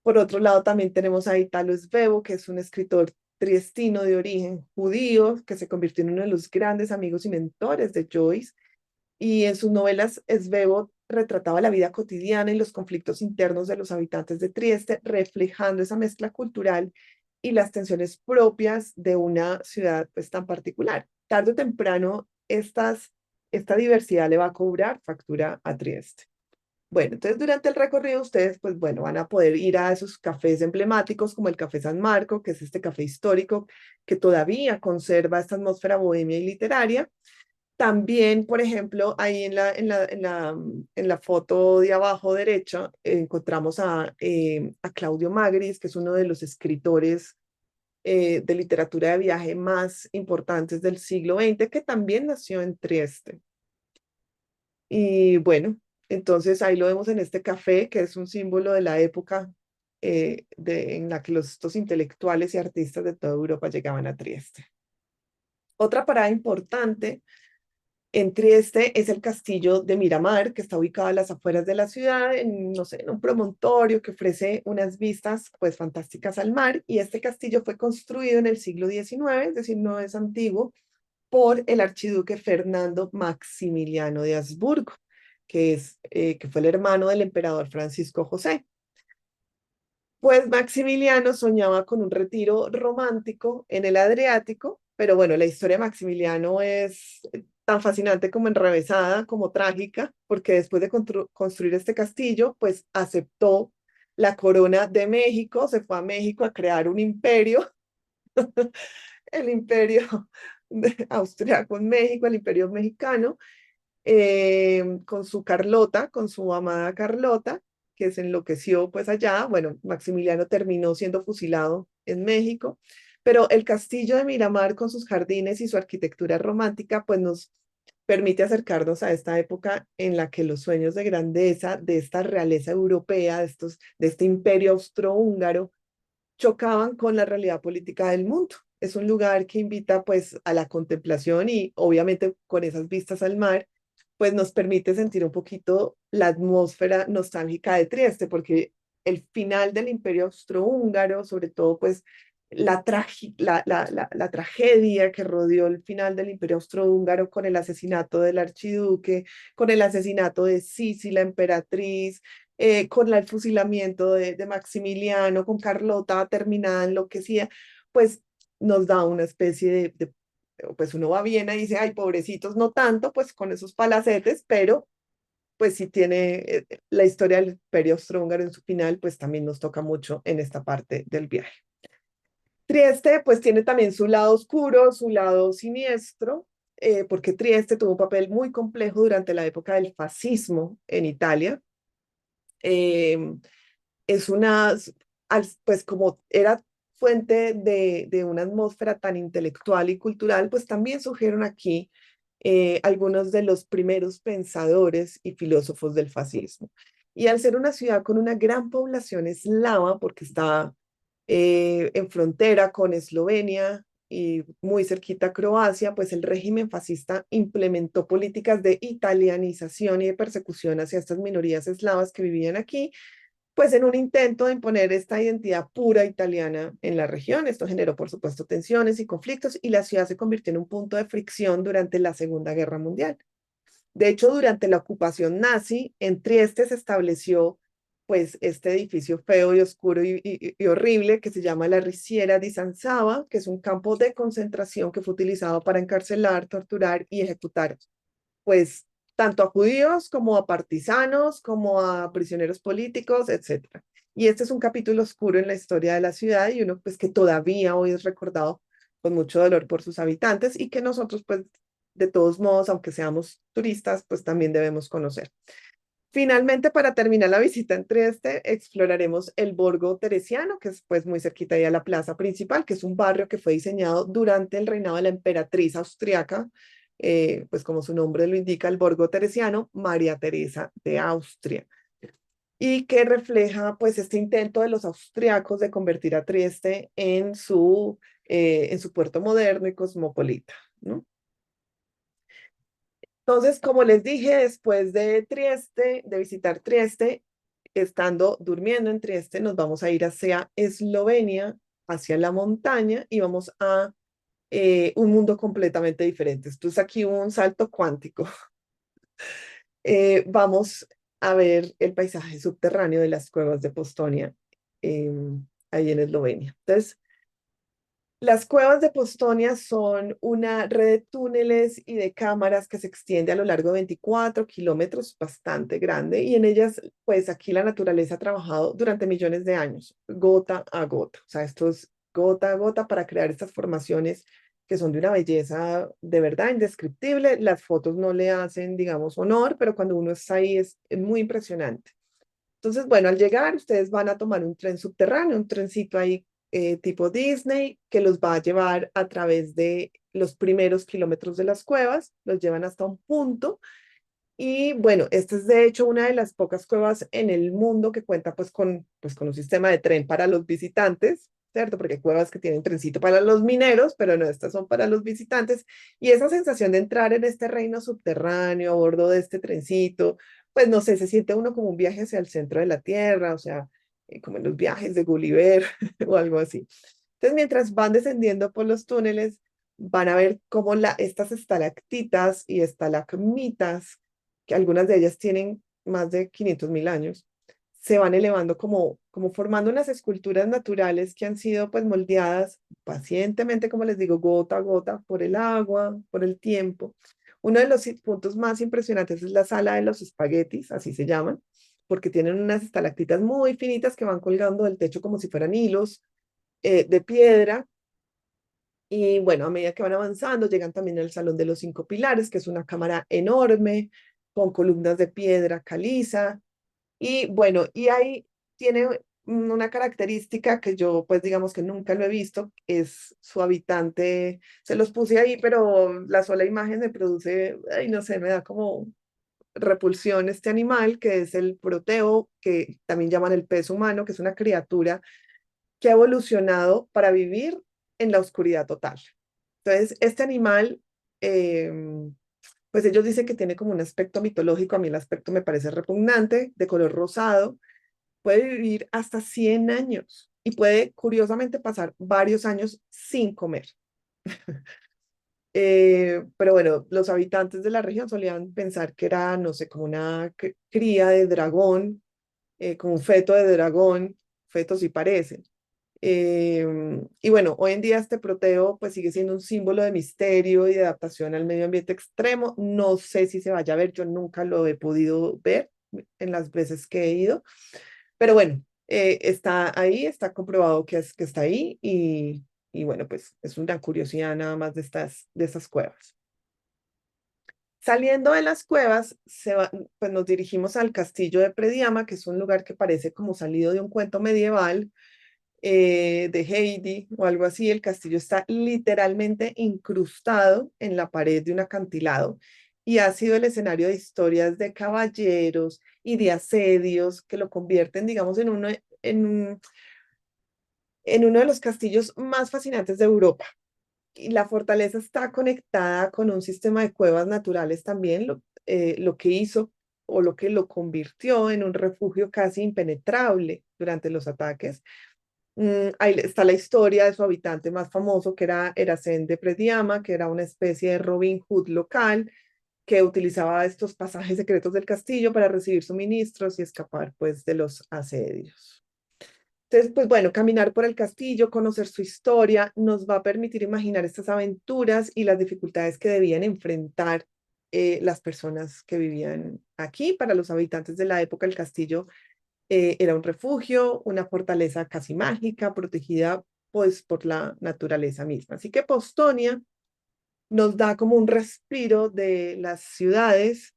Speaker 1: Por otro lado, también tenemos a Italo Svevo, que es un escritor triestino de origen judío, que se convirtió en uno de los grandes amigos y mentores de Joyce y en sus novelas Svevo retrataba la vida cotidiana y los conflictos internos de los habitantes de Trieste, reflejando esa mezcla cultural y las tensiones propias de una ciudad pues tan particular. Tarde o temprano, esta diversidad le va a cobrar factura a Trieste. Bueno, entonces durante el recorrido ustedes, pues bueno, van a poder ir a esos cafés emblemáticos como el Café San Marco, que es este café histórico que todavía conserva esta atmósfera bohemia y literaria. También, por ejemplo, ahí en la foto de abajo derecha encontramos a Claudio Magris, que es uno de los escritores de literatura de viaje más importantes del siglo XX, que también nació en Trieste. Y bueno, entonces ahí lo vemos en este café, que es un símbolo de la época en la que estos intelectuales y artistas de toda Europa llegaban a Trieste. Otra parada importante en Trieste es el castillo de Miramar, que está ubicado a las afueras de la ciudad, en, no sé, en un promontorio que ofrece unas vistas pues fantásticas al mar. Y este castillo fue construido en el siglo XIX, es decir, no es antiguo, por el archiduque Fernando Maximiliano de Habsburgo, que fue el hermano del emperador Francisco José. Pues Maximiliano soñaba con un retiro romántico en el Adriático, pero bueno, la historia de Maximiliano es tan fascinante como enrevesada, como trágica, porque después de construir este castillo, pues aceptó la corona de México, se fue a México a crear un imperio, el imperio austriaco en México, el imperio mexicano, con su Carlota, con su amada Carlota, que se enloqueció pues allá. Bueno, Maximiliano terminó siendo fusilado en México, pero el castillo de Miramar con sus jardines y su arquitectura romántica pues nos permite acercarnos a esta época en la que los sueños de grandeza de esta realeza europea, de este imperio austrohúngaro, chocaban con la realidad política del mundo. Es un lugar que invita pues a la contemplación y obviamente con esas vistas al mar, pues nos permite sentir un poquito la atmósfera nostálgica de Trieste, porque el final del Imperio Austrohúngaro, sobre todo pues la tragedia que rodeó el final del Imperio Austrohúngaro con el asesinato del archiduque, con el asesinato de Sisi, la emperatriz, con el fusilamiento de Maximiliano, con Carlota terminada enloquecida, pues nos da una especie pues uno va bien y dice, ay, pobrecitos, no tanto, pues con esos palacetes, pero pues sí tiene la historia del Imperio Austrohúngaro en su final, pues también nos toca mucho en esta parte del viaje. Trieste, pues tiene también su lado oscuro, su lado siniestro, porque Trieste tuvo un papel muy complejo durante la época del fascismo en Italia. Eh, es una, pues como era fuente de una atmósfera tan intelectual y cultural, pues también surgieron aquí algunos de los primeros pensadores y filósofos del fascismo. Y al ser una ciudad con una gran población eslava, porque está en frontera con Eslovenia y muy cerquita a Croacia, pues el régimen fascista implementó políticas de italianización y de persecución hacia estas minorías eslavas que vivían aquí, pues en un intento de imponer esta identidad pura italiana en la región. Esto generó, por supuesto, tensiones y conflictos y la ciudad se convirtió en un punto de fricción durante la Segunda Guerra Mundial. De hecho, durante la ocupación nazi, en Trieste se estableció pues este edificio feo y oscuro y horrible que se llama la Risiera di San Saba, que es un campo de concentración que fue utilizado para encarcelar, torturar y ejecutar pues tanto a judíos como a partisanos, como a prisioneros políticos, etcétera. Y este es un capítulo oscuro en la historia de la ciudad y uno pues que todavía hoy es recordado con mucho dolor por sus habitantes y que nosotros pues de todos modos, aunque seamos turistas, pues también debemos conocer. Finalmente, para terminar la visita en Trieste, exploraremos el Borgo Teresiano, que es pues muy cerquita ahí a la plaza principal, que es un barrio que fue diseñado durante el reinado de la emperatriz austriaca, pues como su nombre lo indica, el Borgo Teresiano, María Teresa de Austria, y que refleja pues este intento de los austriacos de convertir a Trieste en su puerto moderno y cosmopolita, ¿no? Entonces, como les dije, después de Trieste, de visitar Trieste, estando durmiendo en Trieste, nos vamos a ir hacia Eslovenia, hacia la montaña y vamos a un mundo completamente diferente. Esto es aquí un salto cuántico. Vamos a ver el paisaje subterráneo de las cuevas de Postonia, ahí en Eslovenia. Entonces, Las cuevas de Postonia son una red de túneles y de cámaras que se extiende a lo largo de 24 kilómetros, bastante grande, y en ellas, pues aquí la naturaleza ha trabajado durante millones de años, gota a gota. O sea, esto es gota a gota para crear estas formaciones que son de una belleza de verdad indescriptible. Las fotos no le hacen, digamos, honor, pero cuando uno está ahí es muy impresionante. Entonces, bueno, al llegar, ustedes van a tomar un tren subterráneo, un trencito ahí tipo Disney, que los va a llevar a través de los primeros kilómetros de las cuevas, los llevan hasta un punto. Y bueno, esta es de hecho una de las pocas cuevas en el mundo que cuenta pues con un sistema de tren para los visitantes, ¿cierto? Porque hay cuevas que tienen trencito para los mineros, pero no, estas son para los visitantes. Y esa sensación de entrar en este reino subterráneo a bordo de este trencito, pues no sé, se siente uno como un viaje hacia el centro de la Tierra, o sea, como en los viajes de Gulliver o algo así. Entonces, mientras van descendiendo por los túneles, van a ver cómo estas estalactitas y estalagmitas, que algunas de ellas tienen más de 500.000 años, se van elevando como formando unas esculturas naturales que han sido pues moldeadas pacientemente, como les digo, gota a gota por el agua, por el tiempo. Uno de los puntos más impresionantes es la sala de los espaguetis, así se llaman, porque tienen unas estalactitas muy finitas que van colgando del techo como si fueran hilos de piedra. Y bueno, a medida que van avanzando, llegan también al Salón de los Cinco Pilares, que es una cámara enorme, con columnas de piedra caliza. Y bueno, y ahí tiene una característica que yo, pues digamos que nunca lo he visto, es su habitante. Se los puse ahí, pero la sola imagen me produce, ay, no sé, me da como repulsión este animal, que es el proteo, que también llaman el pez humano, que es una criatura que ha evolucionado para vivir en la oscuridad total. Entonces, este animal, eh, pues ellos dicen que tiene como un aspecto mitológico, a mí el aspecto me parece repugnante, de color rosado, puede vivir hasta 100 años y puede curiosamente pasar varios años sin comer. Pero bueno, los habitantes de la región solían pensar que era, no sé, como una cría de dragón, como un feto de dragón, fetos sí parecen. Y bueno, hoy en día este proteo pues sigue siendo un símbolo de misterio y de adaptación al medio ambiente extremo. No sé si se vaya a ver, yo nunca lo he podido ver en las veces que he ido, pero bueno, está ahí, está comprobado que está ahí y bueno, pues es una curiosidad nada más de estas cuevas. Saliendo de las cuevas, pues nos dirigimos al castillo de Prediama, que es un lugar que parece como salido de un cuento medieval de Heidi o algo así. El castillo está literalmente incrustado en la pared de un acantilado y ha sido el escenario de historias de caballeros y de asedios que lo convierten, digamos, en uno de los castillos más fascinantes de Europa. Y la fortaleza está conectada con un sistema de cuevas naturales también, lo que hizo o lo que lo convirtió en un refugio casi impenetrable durante los ataques. Ahí está la historia de su habitante más famoso, que era Eracén de Prediama, que era una especie de Robin Hood local, que utilizaba estos pasajes secretos del castillo para recibir suministros y escapar, pues, de los asedios. Entonces, pues bueno, caminar por el castillo, conocer su historia, nos va a permitir imaginar estas aventuras y las dificultades que debían enfrentar las personas que vivían aquí. Para los habitantes de la época, el castillo era un refugio, una fortaleza casi mágica, protegida pues por la naturaleza misma. Así que Postonia nos da como un respiro de las ciudades.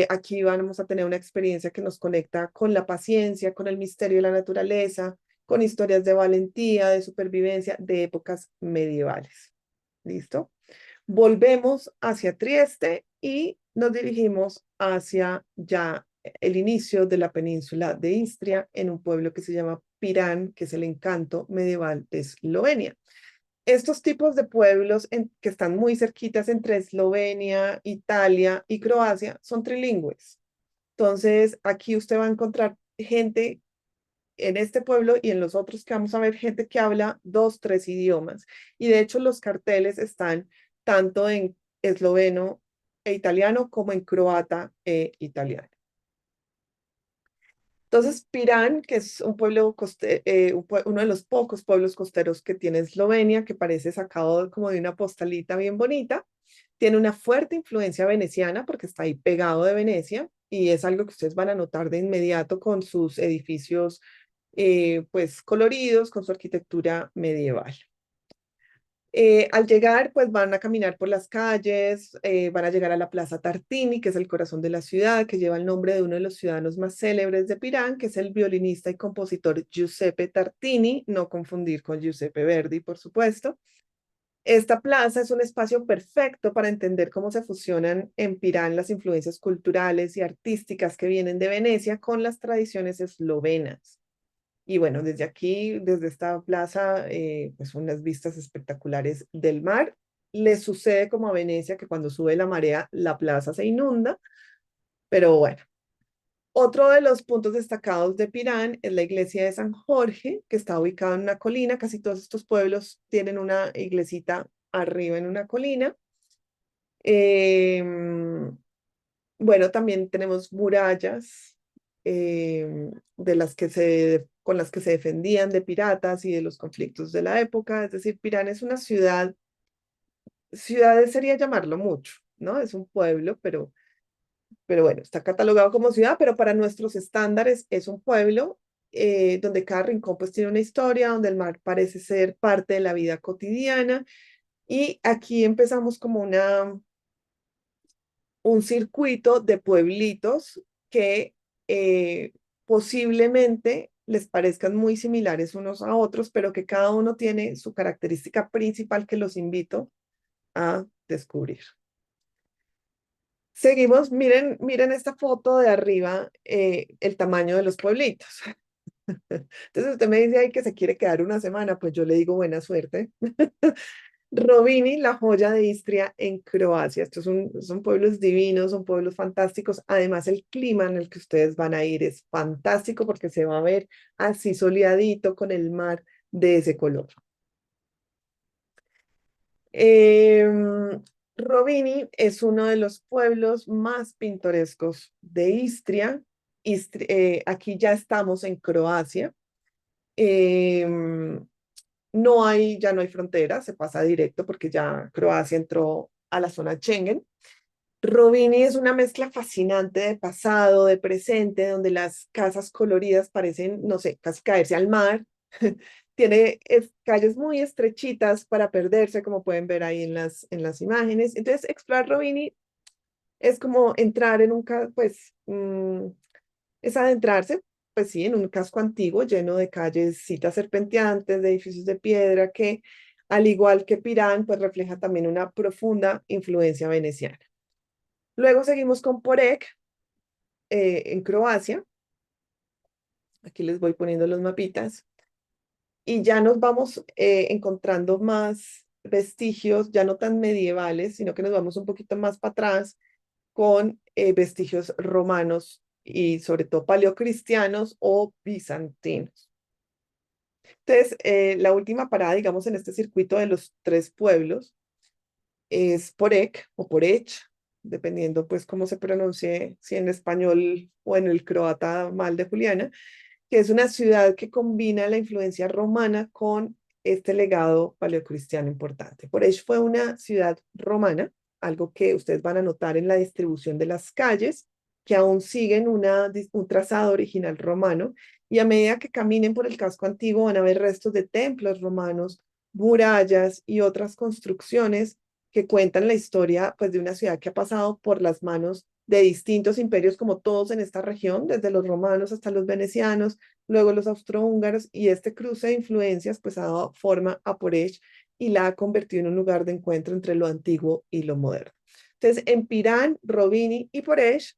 Speaker 1: Aquí vamos a tener una experiencia que nos conecta con la paciencia, con el misterio de la naturaleza, con historias de valentía, de supervivencia, de épocas medievales. ¿Listo? Volvemos hacia Trieste y nos dirigimos hacia ya el inicio de la península de Istria, en un pueblo que se llama Pirán, que es el encanto medieval de Eslovenia. Estos tipos de pueblos que están muy cerquitas entre Eslovenia, Italia y Croacia son trilingües. Entonces, aquí usted va a encontrar gente en este pueblo y en los otros que vamos a ver gente que habla dos, tres idiomas. Y de hecho los carteles están tanto en esloveno e italiano como en croata e italiano. Entonces, Pirán, que es un pueblo uno de los pocos pueblos costeros que tiene Eslovenia, que parece sacado como de una postalita bien bonita, tiene una fuerte influencia veneciana porque está ahí pegado de Venecia y es algo que ustedes van a notar de inmediato con sus edificios pues coloridos, con su arquitectura medieval. Al llegar, pues van a caminar por las calles, van a llegar a la Plaza Tartini, que es el corazón de la ciudad, que lleva el nombre de uno de los ciudadanos más célebres de Pirán, que es el violinista y compositor Giuseppe Tartini, no confundir con Giuseppe Verdi, por supuesto. Esta plaza es un espacio perfecto para entender cómo se fusionan en Pirán las influencias culturales y artísticas que vienen de Venecia con las tradiciones eslovenas. Y bueno, desde aquí, desde esta plaza, pues unas vistas espectaculares del mar. Le sucede como a Venecia que cuando sube la marea, la plaza se inunda, pero bueno. Otro de los puntos destacados de Pirán es la iglesia de San Jorge, que está ubicada en una colina. Casi todos estos pueblos tienen una iglesita arriba en una colina. Em, bueno, también tenemos murallas de las que con las que se defendían de piratas y de los conflictos de la época. Es decir, Pirán es una ciudad sería llamarlo mucho, ¿no? Es un pueblo, pero bueno, está catalogado como ciudad, pero para nuestros estándares es un pueblo donde cada rincón pues tiene una historia, donde el mar parece ser parte de la vida cotidiana. Y aquí empezamos como un circuito de pueblitos que posiblemente les parezcan muy similares unos a otros, pero que cada uno tiene su característica principal que los invito a descubrir. Seguimos, miren esta foto de arriba, el tamaño de los pueblitos. Entonces usted me dice ahí que se quiere quedar una semana, pues yo le digo buena suerte. Rovinj, la joya de Istria en Croacia. Son pueblos divinos, son pueblos fantásticos. Además, el clima en el que ustedes van a ir es fantástico porque se va a ver así soleadito con el mar de ese color. Rovinj es uno de los pueblos más pintorescos de Istria. Aquí ya estamos en Croacia. Em, ya no hay frontera, se pasa directo porque ya Croacia entró a la zona Schengen. Rovinj es una mezcla fascinante de pasado, de presente, donde las casas coloridas parecen, no sé, casi caerse al mar. Tiene calles muy estrechitas para perderse, como pueden ver ahí en las imágenes. Entonces, explorar Rovinj es como entrar en pues, es adentrarse, pues sí, en un casco antiguo lleno de callecitas serpenteantes, de edificios de piedra que, al igual que Pirán, pues refleja también una profunda influencia veneciana. Luego seguimos con Porek, en Croacia. Aquí les voy poniendo los mapitas. Y ya nos vamos encontrando más vestigios, ya no tan medievales, sino que nos vamos un poquito más para atrás con vestigios romanos y sobre todo paleocristianos o bizantinos. Entonces, la última parada, digamos, en este circuito de los tres pueblos es Porek o Porech, dependiendo pues cómo se pronuncie, si en español o en el croata mal de Juliana, que es una ciudad que combina la influencia romana con este legado paleocristiano importante. Porech fue una ciudad romana, algo que ustedes van a notar en la distribución de las calles, que aún siguen un trazado original romano, y a medida que caminen por el casco antiguo van a ver restos de templos romanos, murallas y otras construcciones que cuentan la historia pues, de una ciudad que ha pasado por las manos de distintos imperios, como todos en esta región, desde los romanos hasta los venecianos, luego los austrohúngaros, y este cruce de influencias pues ha dado forma a Porech y la ha convertido en un lugar de encuentro entre lo antiguo y lo moderno. Entonces, en Pirán, Rovinj y Porech,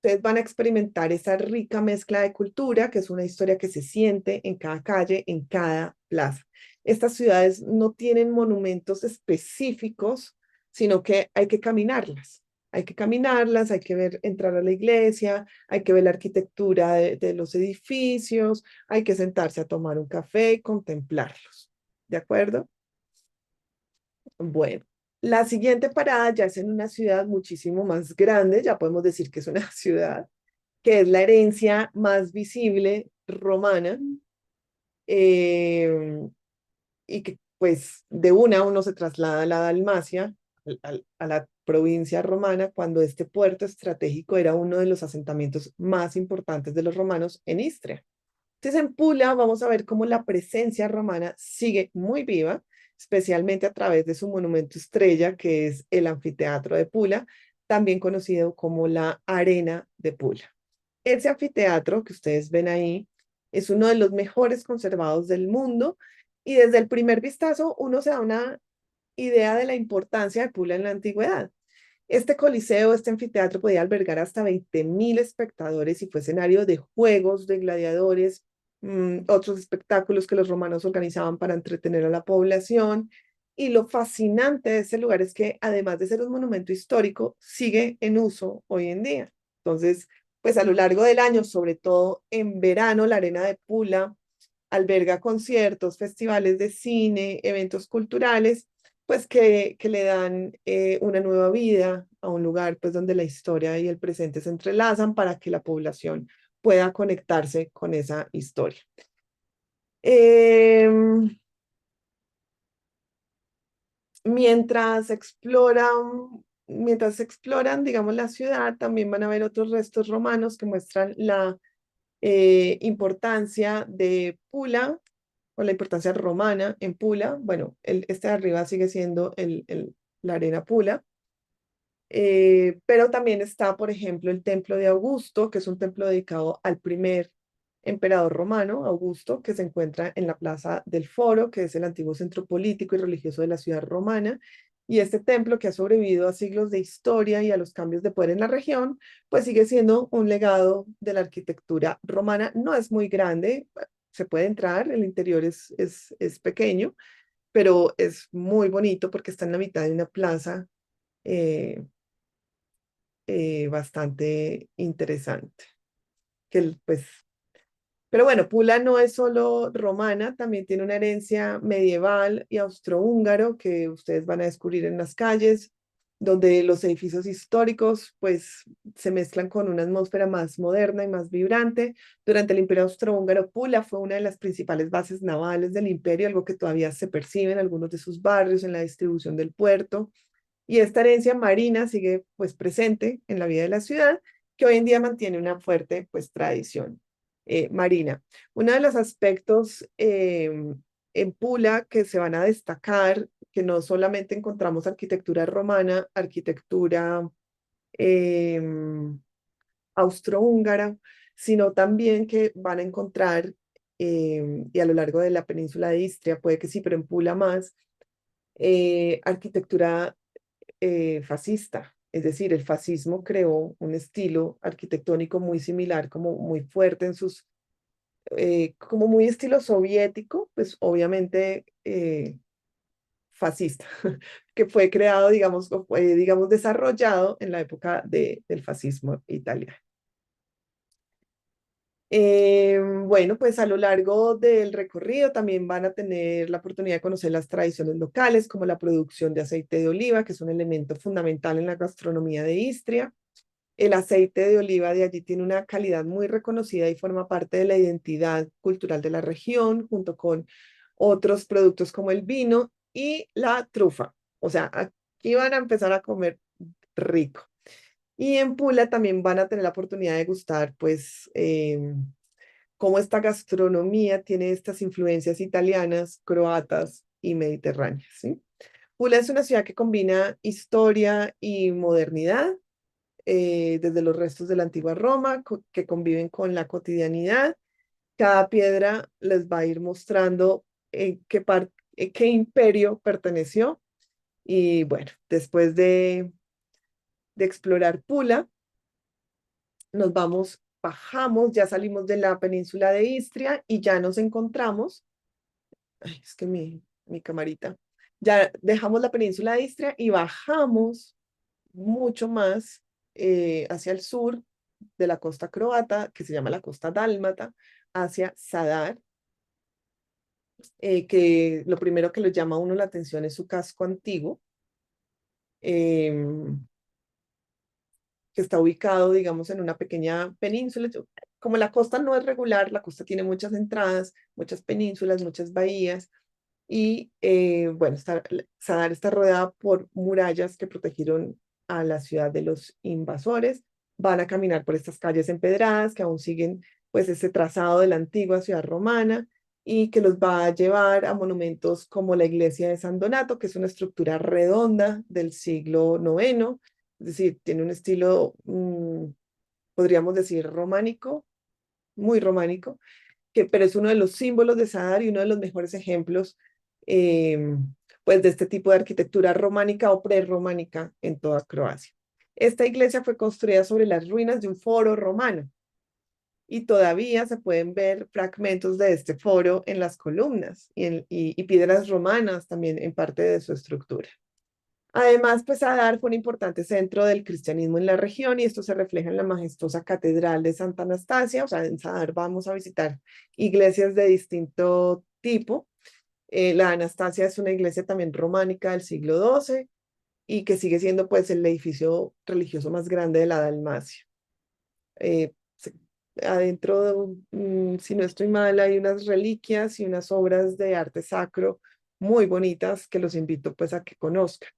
Speaker 1: ustedes van a experimentar esa rica mezcla de cultura, que es una historia que se siente en cada calle, en cada plaza. Estas ciudades no tienen monumentos específicos, sino que hay que caminarlas. Hay que caminarlas, hay que ver, entrar a la iglesia, hay que ver la arquitectura de los edificios, hay que sentarse a tomar un café y contemplarlos. ¿De acuerdo? Bueno, la siguiente parada ya es en una ciudad muchísimo más grande, ya podemos decir que es una ciudad, que es la herencia más visible romana, eh, y que pues de una uno se traslada a la Dalmacia, a la provincia romana, cuando este puerto estratégico era uno de los asentamientos más importantes de los romanos en Istria. Entonces, en Pula vamos a ver cómo la presencia romana sigue muy viva, especialmente a través de su monumento estrella, que es el Anfiteatro de Pula, también conocido como la Arena de Pula. Ese anfiteatro que ustedes ven ahí es uno de los mejores conservados del mundo y desde el primer vistazo uno se da una idea de la importancia de Pula en la antigüedad. Este coliseo, este anfiteatro podía albergar hasta 20.000 espectadores y fue escenario de juegos, de gladiadores, otros espectáculos que los romanos organizaban para entretener a la población. Y lo fascinante de este lugar es que además de ser un monumento histórico, sigue en uso hoy en día. Entonces, pues a lo largo del año, sobre todo en verano, la Arena de Pula alberga conciertos, festivales de cine, eventos culturales, pues que le dan una nueva vida a un lugar pues donde la historia y el presente se entrelazan para que la población pueda conectarse con esa historia. Em, mientras exploran, digamos, la ciudad, también van a ver otros restos romanos que muestran la importancia de Pula o la importancia romana en Pula. Bueno, este de arriba sigue siendo la arena Pula, pero también está, por ejemplo, el templo de Augusto, que es un templo dedicado al primer emperador romano, Augusto, que se encuentra en la Plaza del Foro, que es el antiguo centro político y religioso de la ciudad romana. Y este templo, que ha sobrevivido a siglos de historia y a los cambios de poder en la región, pues sigue siendo un legado de la arquitectura romana. No es muy grande, se puede entrar, el interior es pequeño, pero es muy bonito porque está en la mitad de una plaza eh, bastante interesante. Pues, pero bueno, Pula no es solo romana, también tiene una herencia medieval y austrohúngaro que ustedes van a descubrir en las calles, donde los edificios históricos pues se mezclan con una atmósfera más moderna y más vibrante. Durante el Imperio Austrohúngaro, Pula fue una de las principales bases navales del imperio, algo que todavía se percibe en algunos de sus barrios, en la distribución del puerto. Y esta herencia marina sigue pues presente en la vida de la ciudad, que hoy en día mantiene una fuerte pues tradición marina. Uno de los aspectos en Pula que se van a destacar, que no solamente encontramos arquitectura romana, arquitectura eh, austrohúngara, sino también que van a encontrar, y a lo largo de la península de Istria, puede que sí, pero en Pula más, arquitectura fascista. Es decir, el fascismo creó un estilo arquitectónico muy similar, como muy fuerte en sus, como muy estilo soviético, pues obviamente fascista, que fue creado, digamos, o fue, digamos, desarrollado en la época del fascismo italiano. Bueno, pues a lo largo del recorrido también van a tener la oportunidad de conocer las tradiciones locales, como la producción de aceite de oliva, que es un elemento fundamental en la gastronomía de Istria. El aceite de oliva de allí tiene una calidad muy reconocida y forma parte de la identidad cultural de la región, junto con otros productos como el vino y la trufa. O sea, aquí van a empezar a comer rico. Y en Pula también van a tener la oportunidad de gustar, pues, cómo esta gastronomía tiene estas influencias italianas, croatas y mediterráneas, ¿sí? Pula es una ciudad que combina historia y modernidad, desde los restos de la antigua Roma, que conviven con la cotidianidad. Cada piedra les va a ir mostrando qué imperio perteneció. Y bueno, después de explorar Pula, bajamos, ya salimos de la península de Istria y ya nos encontramos, ay, es que mi camarita, ya dejamos la península de Istria y bajamos mucho más hacia el sur de la costa croata, que se llama la costa dálmata, hacia Zadar, que lo primero que le llama a uno la atención es su casco antiguo. Em, que está ubicado, digamos, en una pequeña península. Como la costa no es regular, la costa tiene muchas entradas, muchas penínsulas, muchas bahías, y bueno, Zadar está rodeada por murallas que protegieron a la ciudad de los invasores. Van a caminar por estas calles empedradas que aún siguen pues ese trazado de la antigua ciudad romana y que los va a llevar a monumentos como la iglesia de San Donato, que es una estructura redonda del siglo IX, es decir, tiene un estilo, podríamos decir, románico, muy románico, pero es uno de los símbolos de Zadar y uno de los mejores ejemplos eh, pues de este tipo de arquitectura románica o prerrománica en toda Croacia. Esta iglesia fue construida sobre las ruinas de un foro romano y todavía se pueden ver fragmentos de este foro en las columnas y piedras romanas también en parte de su estructura. Además, pues Adar fue un importante centro del cristianismo en la región y esto se refleja en la majestuosa catedral de Santa Anastasia. O sea, en Sadar vamos a visitar iglesias de distinto tipo. La Anastasia es una iglesia también románica del siglo XII y que sigue siendo pues el edificio religioso más grande de la Dalmacia. Eh, se- Adentro, si no estoy mal, hay unas reliquias y unas obras de arte sacro muy bonitas que los invito pues a que conozcan.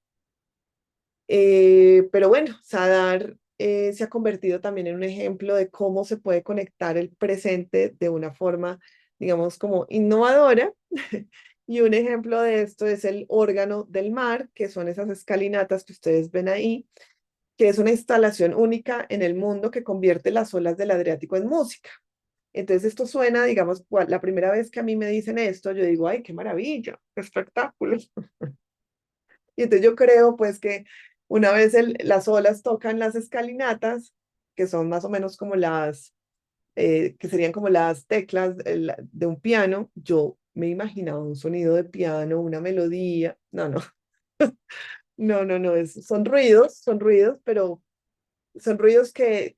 Speaker 1: Pero bueno, Sadar se ha convertido también en un ejemplo de cómo se puede conectar el presente de una forma, digamos, como innovadora. Y un ejemplo de esto es el órgano del mar, que son esas escalinatas que ustedes ven ahí, que es una instalación única en el mundo que convierte las olas del Adriático en música. Entonces esto suena, digamos, la primera vez que a mí me dicen esto, yo digo, ay, qué maravilla, qué espectáculo. Y entonces yo creo pues que una vez las olas tocan las escalinatas, que son más o menos como que serían como las teclas de un piano, yo me imaginaba un sonido de piano, una melodía. No, no, no, son ruidos, pero son ruidos que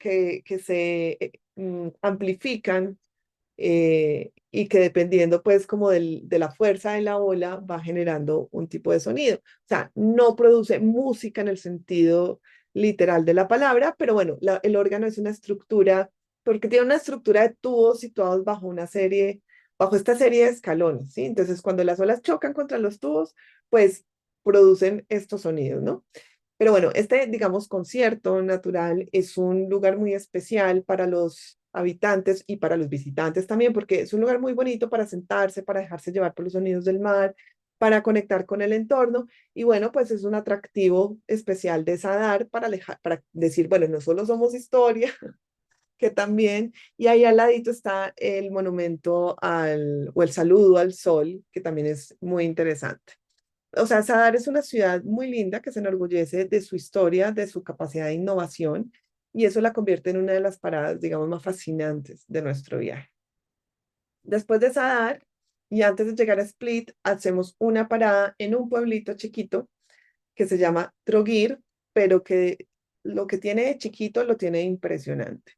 Speaker 1: se amplifican y que dependiendo pues como de la fuerza de la ola va generando un tipo de sonido. O sea, no produce música en el sentido literal de la palabra, pero bueno, el órgano es una estructura, porque tiene una estructura de tubos situados bajo esta serie de escalones, ¿sí? Entonces, cuando las olas chocan contra los tubos, pues producen estos sonidos, ¿no? Pero bueno, este, digamos, concierto natural es un lugar muy especial para los habitantes y para los visitantes también, porque es un lugar muy bonito para sentarse, para dejarse llevar por los sonidos del mar, para conectar con el entorno. Y bueno, pues es un atractivo especial de Sadar para decir, bueno, no solo somos historia, que también, y ahí al ladito está el monumento o el saludo al sol, que también es muy interesante. O sea, Sadar es una ciudad muy linda que se enorgullece de su historia, de su capacidad de innovación, y eso la convierte en una de las paradas, digamos, más fascinantes de nuestro viaje. Después de Sadar, y antes de llegar a Split, hacemos una parada en un pueblito chiquito que se llama Trogir, pero que lo que tiene de chiquito lo tiene de impresionante.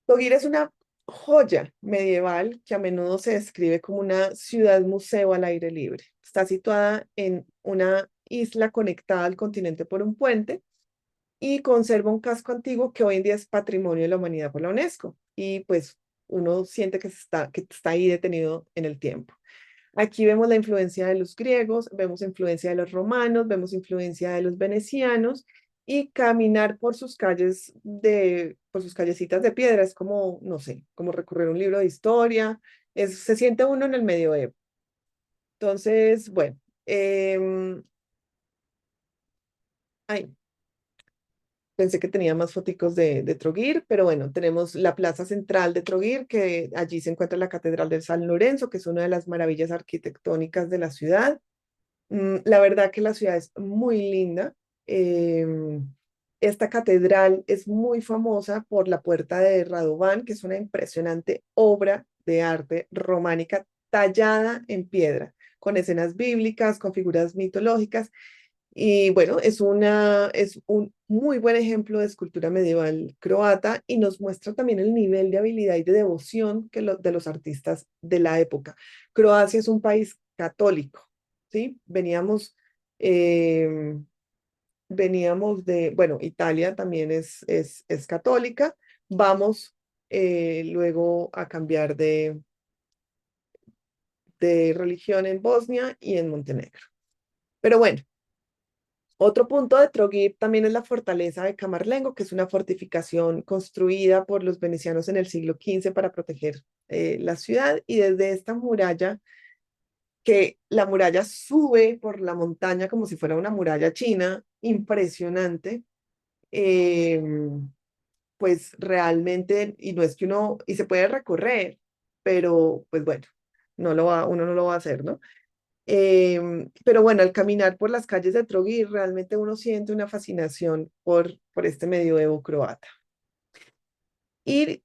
Speaker 1: Trogir es una joya medieval que a menudo se describe como una ciudad museo al aire libre. Está situada en una isla conectada al continente por un puente y conserva un casco antiguo que hoy en día es Patrimonio de la Humanidad por la UNESCO. Y pues uno siente que está ahí detenido en el tiempo. Aquí vemos la influencia de los griegos, vemos influencia de los romanos, vemos influencia de los venecianos y caminar por sus calles por sus callecitas de piedra es como, no sé, como recorrer un libro de historia, se siente uno en el medioevo. Entonces, bueno, ay, pensé que tenía más foticos de Trogir, pero bueno, tenemos la plaza central de Trogir, que allí se encuentra la Catedral de San Lorenzo, que es una de las maravillas arquitectónicas de la ciudad. La verdad que la ciudad es muy linda. Esta catedral es muy famosa por la Puerta de Radován, que es una impresionante obra de arte románica tallada en piedra, con escenas bíblicas, con figuras mitológicas. Y bueno, es un muy buen ejemplo de escultura medieval croata y nos muestra también el nivel de habilidad y de devoción de los artistas de la época. Croacia es un país católico, ¿sí? Veníamos, eh, veníamos de, bueno, Italia también es católica, vamos luego a cambiar de religión en Bosnia y en Montenegro. Pero bueno, otro punto de Trogir también es la fortaleza de Camarlengo, que es una fortificación construida por los venecianos en el siglo XV para proteger la ciudad. Y desde esta muralla, que la muralla sube por la montaña como si fuera una muralla china, impresionante, eh, pues realmente, y no es que uno, y se puede recorrer, pero pues bueno, uno no lo va a hacer, ¿no? Pero bueno, al caminar por las calles de Trogir, realmente uno siente una fascinación por este medioevo croata. Y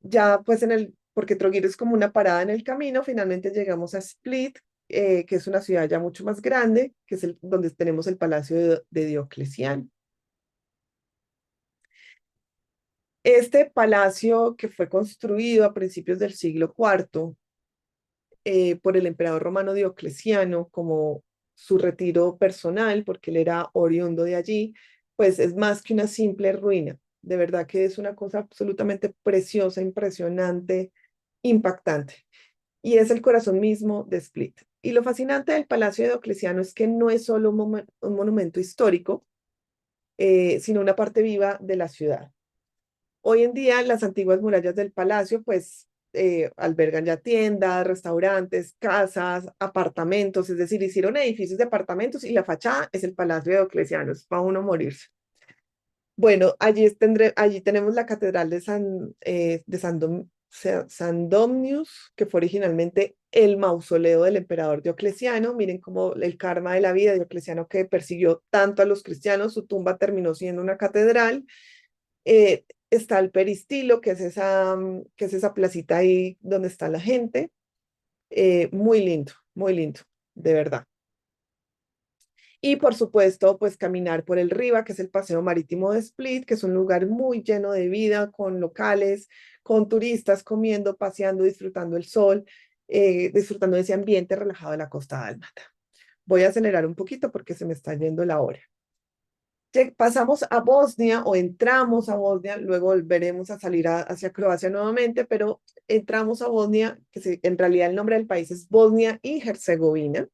Speaker 1: ya pues porque Trogir es como una parada en el camino, finalmente llegamos a Split, que es una ciudad ya mucho más grande, que es donde tenemos el Palacio de Diocleciano. Este palacio que fue construido a principios del siglo IV por el emperador romano Diocleciano como su retiro personal, porque él era oriundo de allí, pues es más que una simple ruina. De verdad que es una cosa absolutamente preciosa, impresionante, impactante. Y es el corazón mismo de Split. Y lo fascinante del Palacio de Diocleciano es que no es solo un monumento histórico, sino una parte viva de la ciudad. Hoy en día las antiguas murallas del palacio pues albergan ya tiendas, restaurantes, casas, apartamentos, es decir, hicieron edificios de apartamentos y la fachada es el Palacio de Diocleciano, es para uno morirse. Bueno, allí tenemos la Catedral de San Domnius, que fue originalmente el mausoleo del emperador Diocleciano. Miren cómo el karma de la vida, Diocleciano que persiguió tanto a los cristianos, su tumba terminó siendo una catedral. Está el peristilo, que es esa placita ahí donde está la gente. Muy lindo, de verdad. Y por supuesto, pues caminar por el Riva, que es el paseo marítimo de Split, que es un lugar muy lleno de vida, con locales, con turistas comiendo, paseando, disfrutando el sol, disfrutando de ese ambiente relajado de la costa dálmata. Voy a acelerar un poquito porque se me está yendo la hora. Pasamos a Bosnia o entramos a Bosnia, luego volveremos a salir hacia Croacia nuevamente, pero entramos a Bosnia, en realidad el nombre del país es Bosnia y Herzegovina.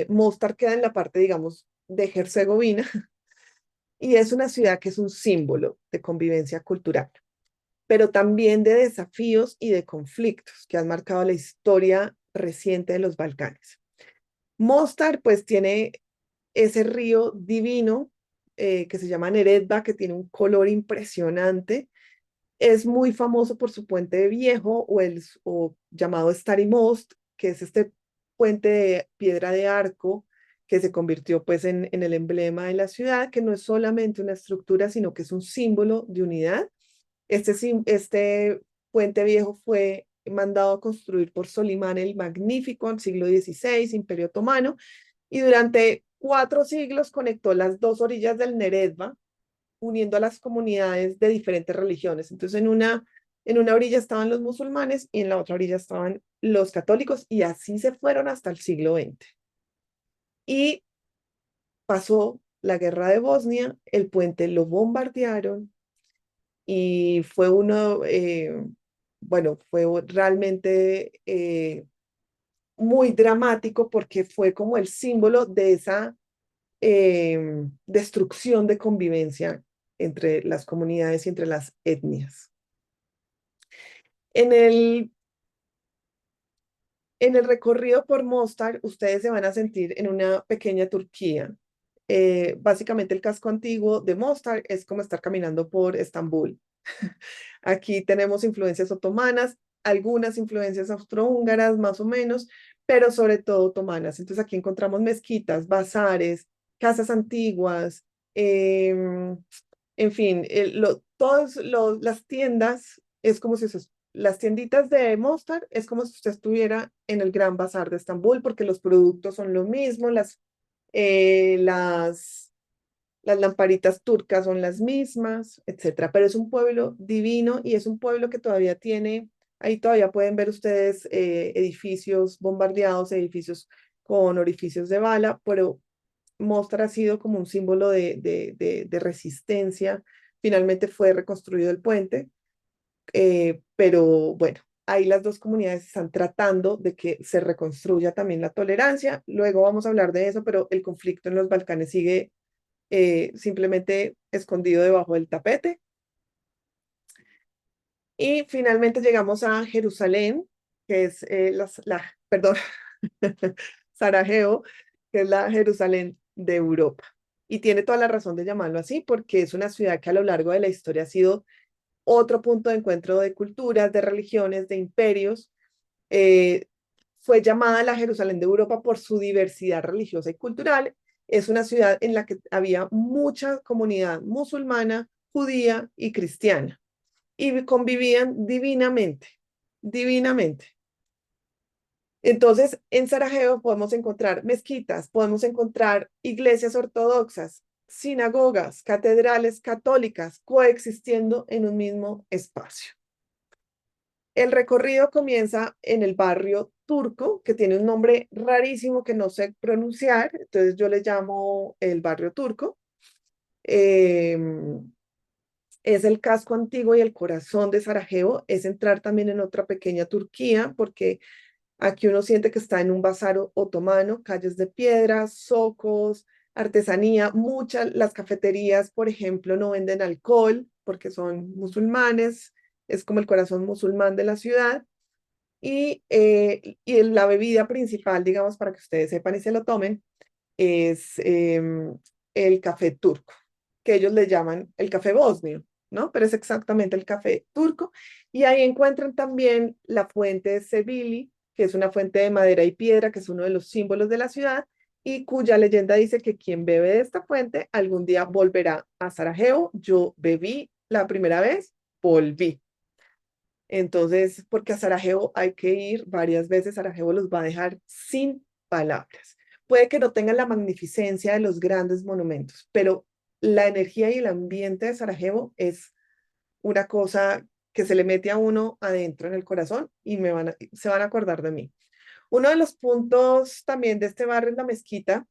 Speaker 1: Mostar queda en la parte, digamos, de Herzegovina y es una ciudad que es un símbolo de convivencia cultural, pero también de desafíos y de conflictos que han marcado la historia reciente de los Balcanes. Mostar, pues, tiene ese río divino que se llama Neretva, que tiene un color impresionante. Es muy famoso por su puente viejo o llamado Stari Most, que es este puente de piedra de arco que se convirtió pues en el emblema de la ciudad, que no es solamente una estructura, sino que es un símbolo de unidad. Este puente viejo fue mandado a construir por Solimán el Magnífico en el siglo XVI, Imperio Otomano, y durante 4 siglos conectó las dos orillas del Neretva, uniendo a las comunidades de diferentes religiones. Entonces, en una orilla estaban los musulmanes y en la otra orilla estaban los católicos, y así se fueron hasta el siglo XX. Y pasó la guerra de Bosnia, el puente lo bombardearon y fue bueno, fue realmente muy dramático porque fue como el símbolo de esa destrucción de convivencia entre las comunidades y entre las etnias. En el, en el recorrido por Mostar, ustedes se van a sentir en una pequeña Turquía. Básicamente el casco antiguo de Mostar es como estar caminando por Estambul. Aquí tenemos influencias otomanas, algunas influencias austrohúngaras más o menos, pero sobre todo otomanas. Entonces aquí encontramos mezquitas, bazares, casas antiguas, en fin, las tiendas, es como si las tienditas de Mostar es como si usted estuviera en el Gran Bazar de Estambul, porque los productos son lo mismo, eh, las, las lamparitas turcas son las mismas, etcétera. Pero es un pueblo divino y es un pueblo que todavía tiene, ahí todavía pueden ver ustedes edificios bombardeados, edificios con orificios de bala, pero Mostar ha sido como un símbolo de resistencia. Finalmente fue reconstruido el puente, pero bueno, ahí las dos comunidades están tratando de que se reconstruya también la tolerancia. Luego vamos a hablar de eso, pero el conflicto en los Balcanes sigue simplemente escondido debajo del tapete. Y finalmente llegamos a Jerusalén, que es perdón, Sarajevo, que es la Jerusalén de Europa. Y tiene toda la razón de llamarlo así, porque es una ciudad que a lo largo de la historia ha sido otro punto de encuentro de culturas, de religiones, de imperios. Eh, Fue llamada la Jerusalén de Europa por su diversidad religiosa y cultural. Es una ciudad en la que había mucha comunidad musulmana, judía y cristiana y convivían divinamente, divinamente. Entonces, en Sarajevo podemos encontrar mezquitas, podemos encontrar iglesias ortodoxas, sinagogas, catedrales católicas coexistiendo en un mismo espacio. El recorrido comienza en el barrio turco, que tiene un nombre rarísimo que no sé pronunciar, entonces yo le llamo el barrio turco. Eh, es el casco antiguo y el corazón de Sarajevo, es entrar también en otra pequeña Turquía, porque aquí uno siente que está en un bazar otomano, calles de piedra, zocos, artesanía, muchas, las cafeterías, por ejemplo, no venden alcohol porque son musulmanes, es como el corazón musulmán de la ciudad. Y la bebida principal, digamos, para que ustedes sepan y se lo tomen, es el café turco, que ellos le llaman el café bosnio, ¿no? Pero es exactamente el café turco. Y ahí encuentran también la fuente de Sevili, que es una fuente de madera y piedra, que es uno de los símbolos de la ciudad, y cuya leyenda dice que quien bebe de esta fuente algún día volverá a Sarajevo. Yo bebí la primera vez, volví. Entonces, porque a Sarajevo hay que ir varias veces, Sarajevo los va a dejar sin palabras. Puede que no tengan la magnificencia de los grandes monumentos, pero la energía y el ambiente de Sarajevo es una cosa que se le mete a uno adentro en el corazón y se van a acordar de mí. Uno de los puntos también de este barrio es la mezquita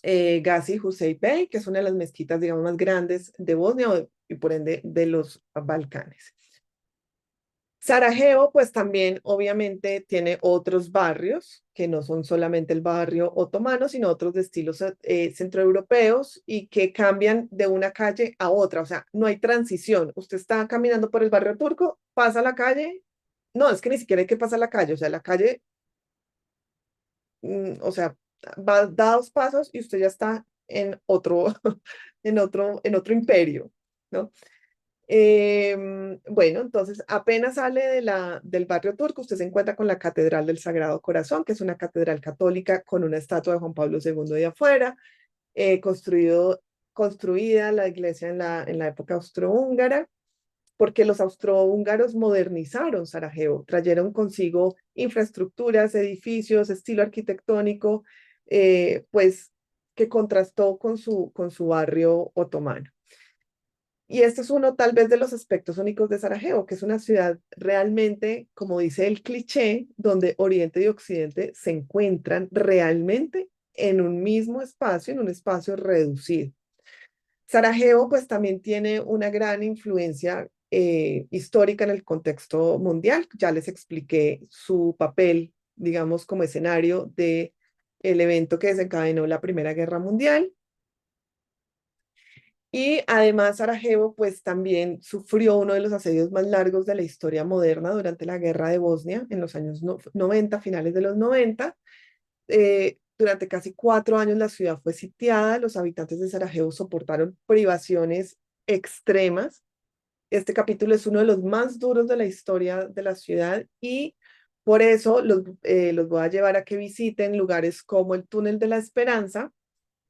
Speaker 1: Gazi Hussein Bey, que es una de las mezquitas, digamos, más grandes de Bosnia y por ende de los Balcanes. Sarajevo, pues también obviamente tiene otros barrios que no son solamente el barrio otomano, sino otros de estilos centroeuropeos y que cambian de una calle a otra. O sea, no hay transición. Usted está caminando por el barrio turco, pasa la calle. No, es que ni siquiera hay que pasar la calle. O sea, la calle, o sea, da dos pasos y usted ya está en otro, en otro imperio, ¿no? Bueno, entonces apenas sale del barrio turco, usted se encuentra con la Catedral del Sagrado Corazón, que es una catedral católica con una estatua de Juan Pablo II de afuera, construida la iglesia en la época austrohúngara, porque los austrohúngaros modernizaron Sarajevo, trajeron consigo infraestructuras, edificios, estilo arquitectónico, pues que contrastó con su barrio otomano. Y este es uno tal vez de los aspectos únicos de Sarajevo, que es una ciudad realmente, como dice el cliché, donde Oriente y Occidente se encuentran realmente en un mismo espacio, en un espacio reducido. Sarajevo pues también tiene una gran influencia histórica en el contexto mundial. Ya les expliqué su papel, digamos, como escenario de el evento que desencadenó la Primera Guerra Mundial. Y además Sarajevo pues también sufrió uno de los asedios más largos de la historia moderna durante la guerra de Bosnia en los años 90, finales de los 90. Durante casi 4 años la ciudad fue sitiada, los habitantes de Sarajevo soportaron privaciones extremas. Este capítulo es uno de los más duros de la historia de la ciudad y por eso los voy a llevar a que visiten lugares como el Túnel de la Esperanza.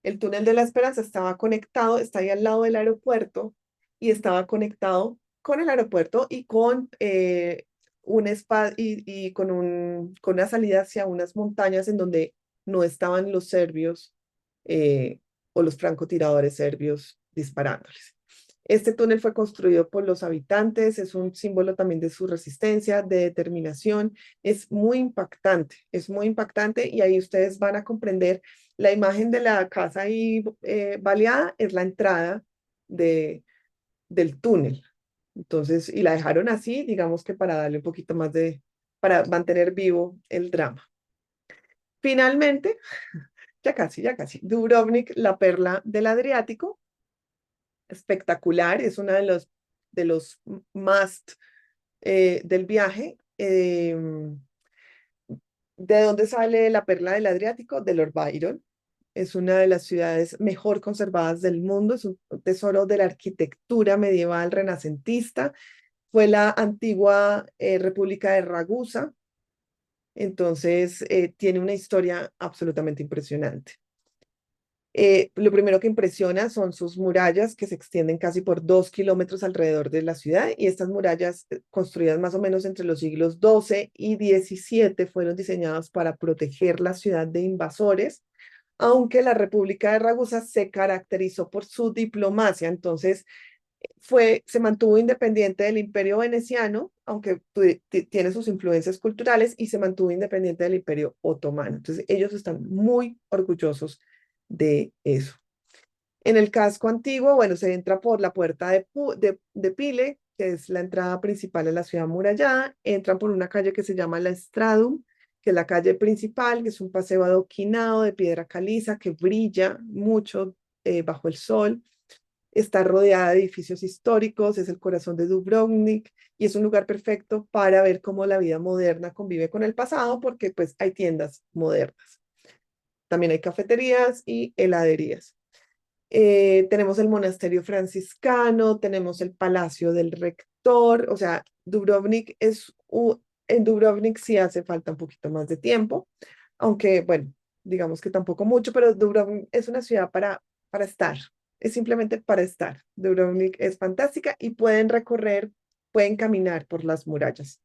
Speaker 1: El túnel de la Esperanza estaba conectado, está ahí al lado del aeropuerto y estaba conectado con el aeropuerto y con y con una salida hacia unas montañas en donde no estaban los serbios o los francotiradores serbios disparándoles. Este túnel fue construido por los habitantes, es un símbolo también de su resistencia, de determinación, es muy impactante y ahí ustedes van a comprender la imagen de la casa ahí baleada es la entrada de, del túnel. Entonces, y la dejaron así, digamos que para darle un poquito más para mantener vivo el drama. Finalmente, ya casi, Dubrovnik, la perla del Adriático, espectacular, es uno de los must del viaje. ¿De dónde sale la perla del Adriático? De Lord Byron. Es una de las ciudades mejor conservadas del mundo, es un tesoro de la arquitectura medieval renacentista. Fue la antigua República de Ragusa, entonces tiene una historia absolutamente impresionante. Lo primero que impresiona son sus murallas que se extienden casi por 2 kilómetros alrededor de la ciudad y estas murallas construidas más o menos entre los siglos XII y XVII fueron diseñadas para proteger la ciudad de invasores, aunque la República de Ragusa se caracterizó por su diplomacia, entonces se mantuvo independiente del Imperio Veneciano, aunque tiene sus influencias culturales, y se mantuvo independiente del Imperio Otomano. Entonces, ellos están muy orgullosos de eso. En el casco antiguo, bueno, se entra por la puerta de Pile, que es la entrada principal a la ciudad amurallada. Entran por una calle que se llama la Stradum, que es la calle principal, que es un paseo adoquinado de piedra caliza que brilla mucho bajo el sol. Está rodeada de edificios históricos, es el corazón de Dubrovnik y es un lugar perfecto para ver cómo la vida moderna convive con el pasado porque pues hay tiendas modernas. También hay cafeterías y heladerías. Tenemos el monasterio franciscano, tenemos el palacio del rector, o sea, en Dubrovnik sí hace falta un poquito más de tiempo, aunque bueno, digamos que tampoco mucho, pero Dubrovnik es una ciudad para estar, es simplemente para estar. Dubrovnik es fantástica y pueden caminar por las murallas,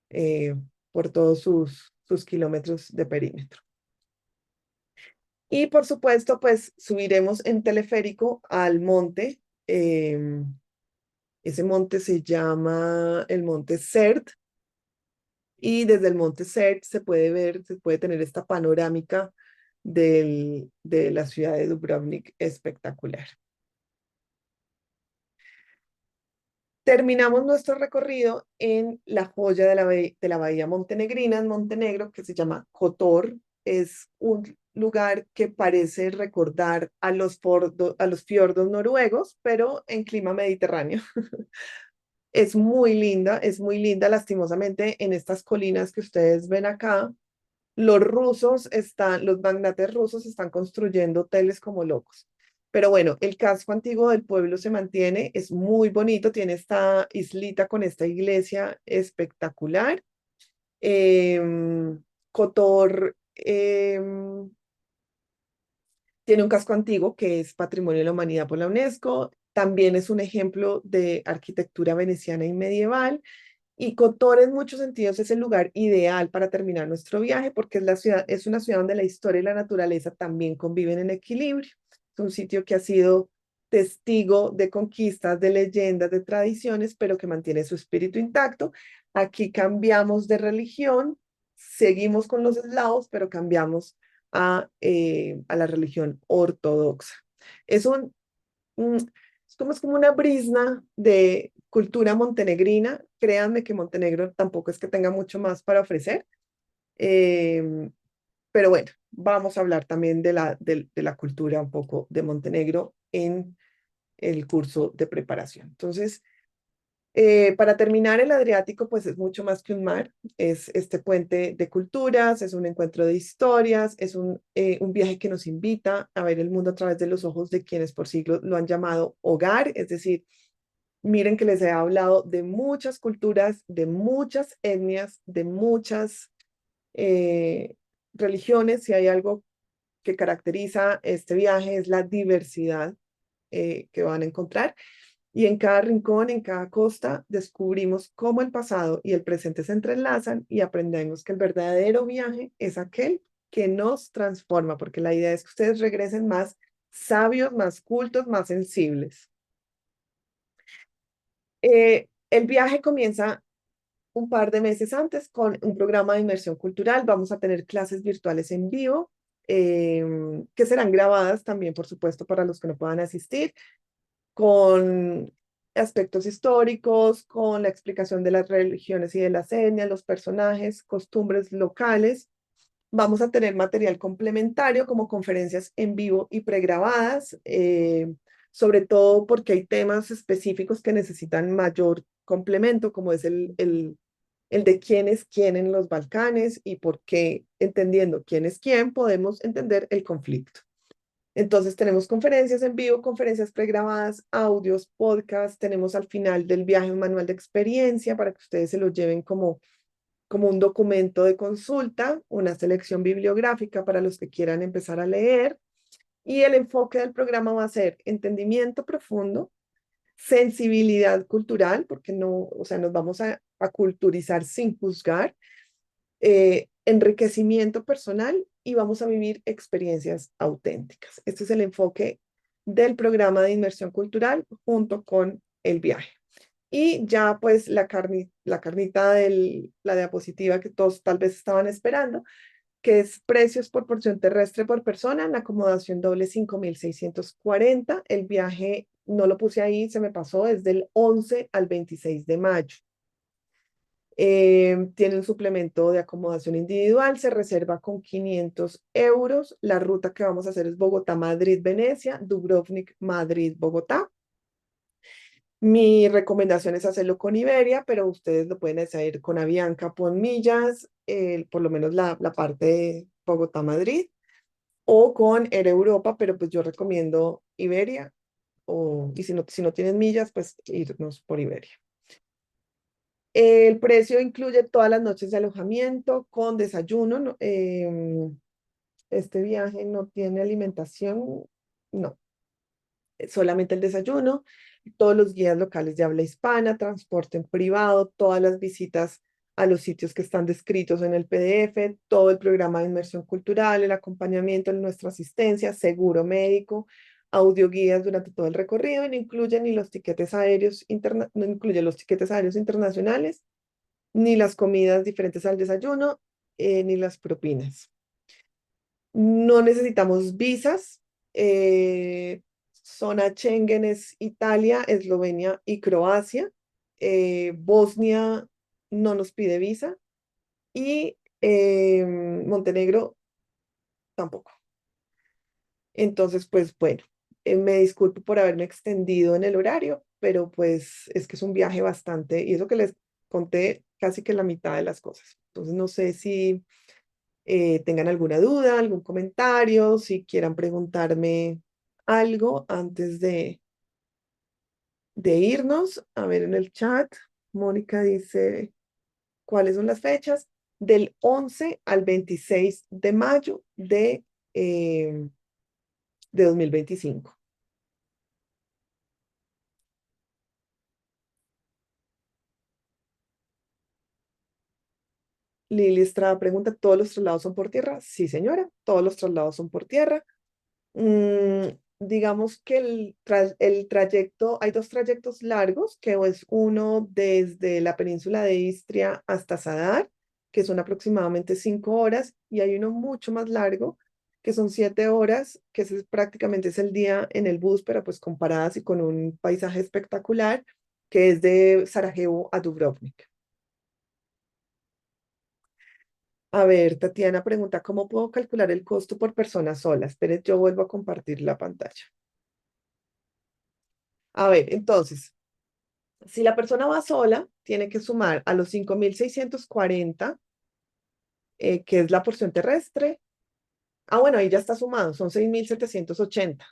Speaker 1: eh, por todos sus kilómetros de perímetro. Y por supuesto, pues subiremos en teleférico al monte. Ese monte se llama el Monte Cert y desde el Monte Cert se puede tener esta panorámica de la ciudad de Dubrovnik espectacular. Terminamos nuestro recorrido en la joya de la bahía montenegrina en Montenegro, que se llama Kotor. Es un lugar que parece recordar a los fiordos noruegos, pero en clima mediterráneo. Es muy linda, lastimosamente, en estas colinas que ustedes ven acá. Los magnates rusos están construyendo hoteles como locos. Pero bueno, el casco antiguo del pueblo se mantiene, es muy bonito, tiene esta islita con esta iglesia espectacular. Kotor tiene un casco antiguo que es Patrimonio de la Humanidad por la UNESCO. También es un ejemplo de arquitectura veneciana y medieval. Y Kotor en muchos sentidos es el lugar ideal para terminar nuestro viaje porque es una ciudad donde la historia y la naturaleza también conviven en equilibrio. Es un sitio que ha sido testigo de conquistas, de leyendas, de tradiciones, pero que mantiene su espíritu intacto. Aquí cambiamos de religión, seguimos con los eslavos, pero cambiamos a la religión ortodoxa. Es un, es como una brisna de cultura montenegrina. Créanme que Montenegro tampoco es que tenga mucho más para ofrecer. eh, pero bueno, vamos a hablar también de la cultura un poco de Montenegro en el curso de preparación. Entonces, para terminar, el Adriático, pues es mucho más que un mar, es este puente de culturas, es un encuentro de historias, es un viaje que nos invita a ver el mundo a través de los ojos de quienes por siglos lo han llamado hogar, es decir, miren que les he hablado de muchas culturas, de muchas etnias, de muchas eh, religiones, si hay algo que caracteriza este viaje es la diversidad que van a encontrar. Y en cada rincón, en cada costa, descubrimos cómo el pasado y el presente se entrelazan y aprendemos que el verdadero viaje es aquel que nos transforma, porque la idea es que ustedes regresen más sabios, más cultos, más sensibles. El viaje comienza un par de meses antes con un programa de inmersión cultural. Vamos a tener clases virtuales en vivo. que serán grabadas también, por supuesto, para los que no puedan asistir, con aspectos históricos, con la explicación de las religiones y de las etnias, los personajes, costumbres locales. Vamos a tener material complementario como conferencias en vivo y pregrabadas, sobre todo porque hay temas específicos que necesitan mayor complemento, como es el de quién es quién en los Balcanes y por qué, entendiendo quién es quién, podemos entender el conflicto. Entonces tenemos conferencias en vivo, conferencias pregrabadas, audios, podcasts, tenemos al final del viaje un manual de experiencia para que ustedes se lo lleven como un documento de consulta, una selección bibliográfica para los que quieran empezar a leer. Y el enfoque del programa va a ser entendimiento profundo, sensibilidad cultural, porque no, o sea, nos vamos a culturizar sin juzgar, enriquecimiento personal y vamos a vivir experiencias auténticas. Este es el enfoque del programa de inmersión cultural junto con el viaje. Y ya pues la carnita de la diapositiva que todos tal vez estaban esperando, que es precios por porción terrestre por persona, en acomodación doble 5.640. El viaje no lo puse ahí, se me pasó, es del 11 al 26 de mayo. Tiene un suplemento de acomodación individual, se reserva con 500 euros. La ruta que vamos a hacer es Bogotá-Madrid-Venecia, Dubrovnik-Madrid-Bogotá. Mi recomendación es hacerlo con Iberia, pero ustedes lo pueden hacer con Avianca por millas, por lo menos la parte de Bogotá-Madrid, o con Air Europa, pero pues yo recomiendo Iberia, y si no tienen millas, pues irnos por Iberia. El precio incluye todas las noches de alojamiento con desayuno. Este viaje no tiene alimentación, no, solamente el desayuno, todos los guías locales de habla hispana, transporte en privado, todas las visitas a los sitios que están descritos en el PDF, todo el programa de inmersión cultural, el acompañamiento en nuestra asistencia, seguro médico, audioguías durante todo el recorrido y no incluye ni los tiquetes aéreos no incluye los tiquetes aéreos internacionales, ni las comidas diferentes al desayuno, ni las propinas. No necesitamos visas. Zona Schengen es Italia, Eslovenia y Croacia. Bosnia no nos pide visa y Montenegro tampoco. Entonces, pues bueno, me disculpo por haberme extendido en el horario, pero pues es que es un viaje bastante, y eso que les conté casi que la mitad de las cosas. Entonces, no sé si tengan alguna duda, algún comentario, si quieran preguntarme algo antes de irnos. A ver en el chat, Mónica dice, ¿cuáles son las fechas? Del 11 al 26 de mayo de 2025. Lili Estrada pregunta, ¿todos los traslados son por tierra? Sí, señora, todos los traslados son por tierra. Digamos que el trayecto, hay dos trayectos largos, que es uno desde la península de Istria hasta Sadar, que son aproximadamente 5 horas, y hay uno mucho más largo, que son 7 horas, que prácticamente es el día en el bus, pero pues comparadas y con un paisaje espectacular, que es de Sarajevo a Dubrovnik. A ver, Tatiana pregunta, ¿cómo puedo calcular el costo por persona sola? Espere, yo vuelvo a compartir la pantalla. A ver, entonces, si la persona va sola, tiene que sumar a los 5.640, que es la porción terrestre. Ah, bueno, ahí ya está sumado, son 6.780.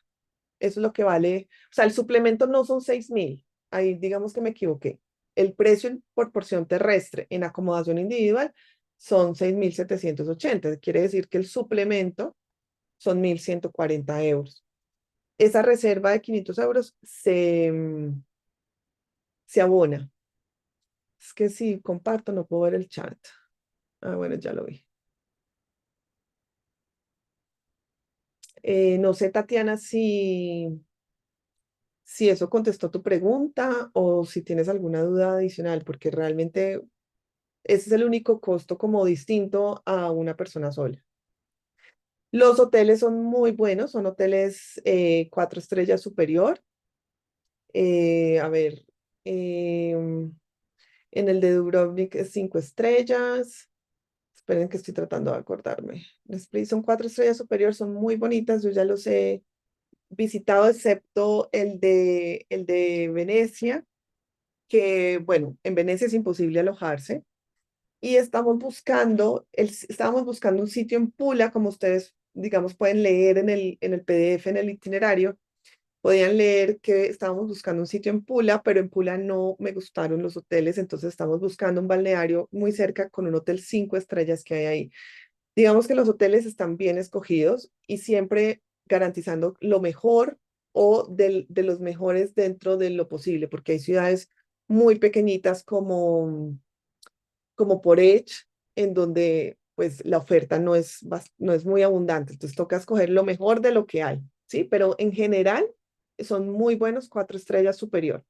Speaker 1: Eso es lo que vale. O sea, el suplemento no son 6.000. Ahí digamos que me equivoqué. El precio por porción terrestre en acomodación individual son 6.780. Quiere decir que el suplemento son 1.140 euros. Esa reserva de 500 euros se abona. Es que si comparto no puedo ver el chat. Ah, bueno, ya lo vi. No sé, Tatiana, si eso contestó tu pregunta o si tienes alguna duda adicional, porque realmente ese es el único costo como distinto a una persona sola. Los hoteles son muy buenos, son hoteles 4 estrellas superior. A ver, em, en el de Dubrovnik es 5 estrellas. Esperen que estoy tratando de acordarme. Son 4 estrellas superior, son muy bonitas. Yo ya los he visitado, excepto el de Venecia, que bueno, en Venecia es imposible alojarse. Y estábamos buscando un sitio en Pula, como ustedes, digamos, pueden leer en el PDF, en el itinerario. Podían leer que estábamos buscando un sitio en Pula, pero en Pula no me gustaron los hoteles, entonces estamos buscando un balneario muy cerca con un hotel 5 estrellas que hay ahí. Digamos que los hoteles están bien escogidos y siempre garantizando lo mejor o de los mejores dentro de lo posible, porque hay ciudades muy pequeñitas como Porech, en donde pues la oferta no es muy abundante, entonces toca escoger lo mejor de lo que hay, ¿sí? Pero en general son muy buenos, 4 estrellas superior.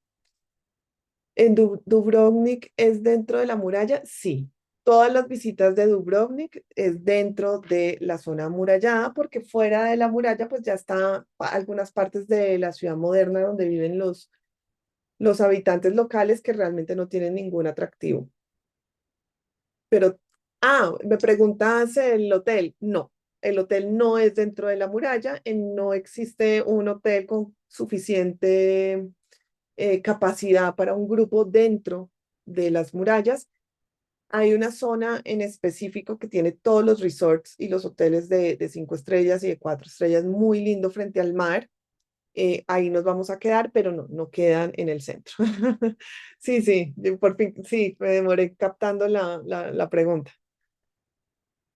Speaker 1: ¿En Dubrovnik es dentro de la muralla? Sí. Todas las visitas de Dubrovnik es dentro de la zona amurallada, porque fuera de la muralla pues ya está algunas partes de la ciudad moderna donde viven los habitantes locales que realmente no tienen ningún atractivo. Pero, me preguntas el hotel. No, el hotel no es dentro de la muralla, no existe un hotel con suficiente capacidad para un grupo dentro de las murallas. Hay una zona en específico que tiene todos los resorts y los hoteles de 5 estrellas y de 4 estrellas, muy lindo frente al mar. Ahí nos vamos a quedar, pero no quedan en el centro. Sí, sí, yo por fin, sí, me demoré captando la pregunta.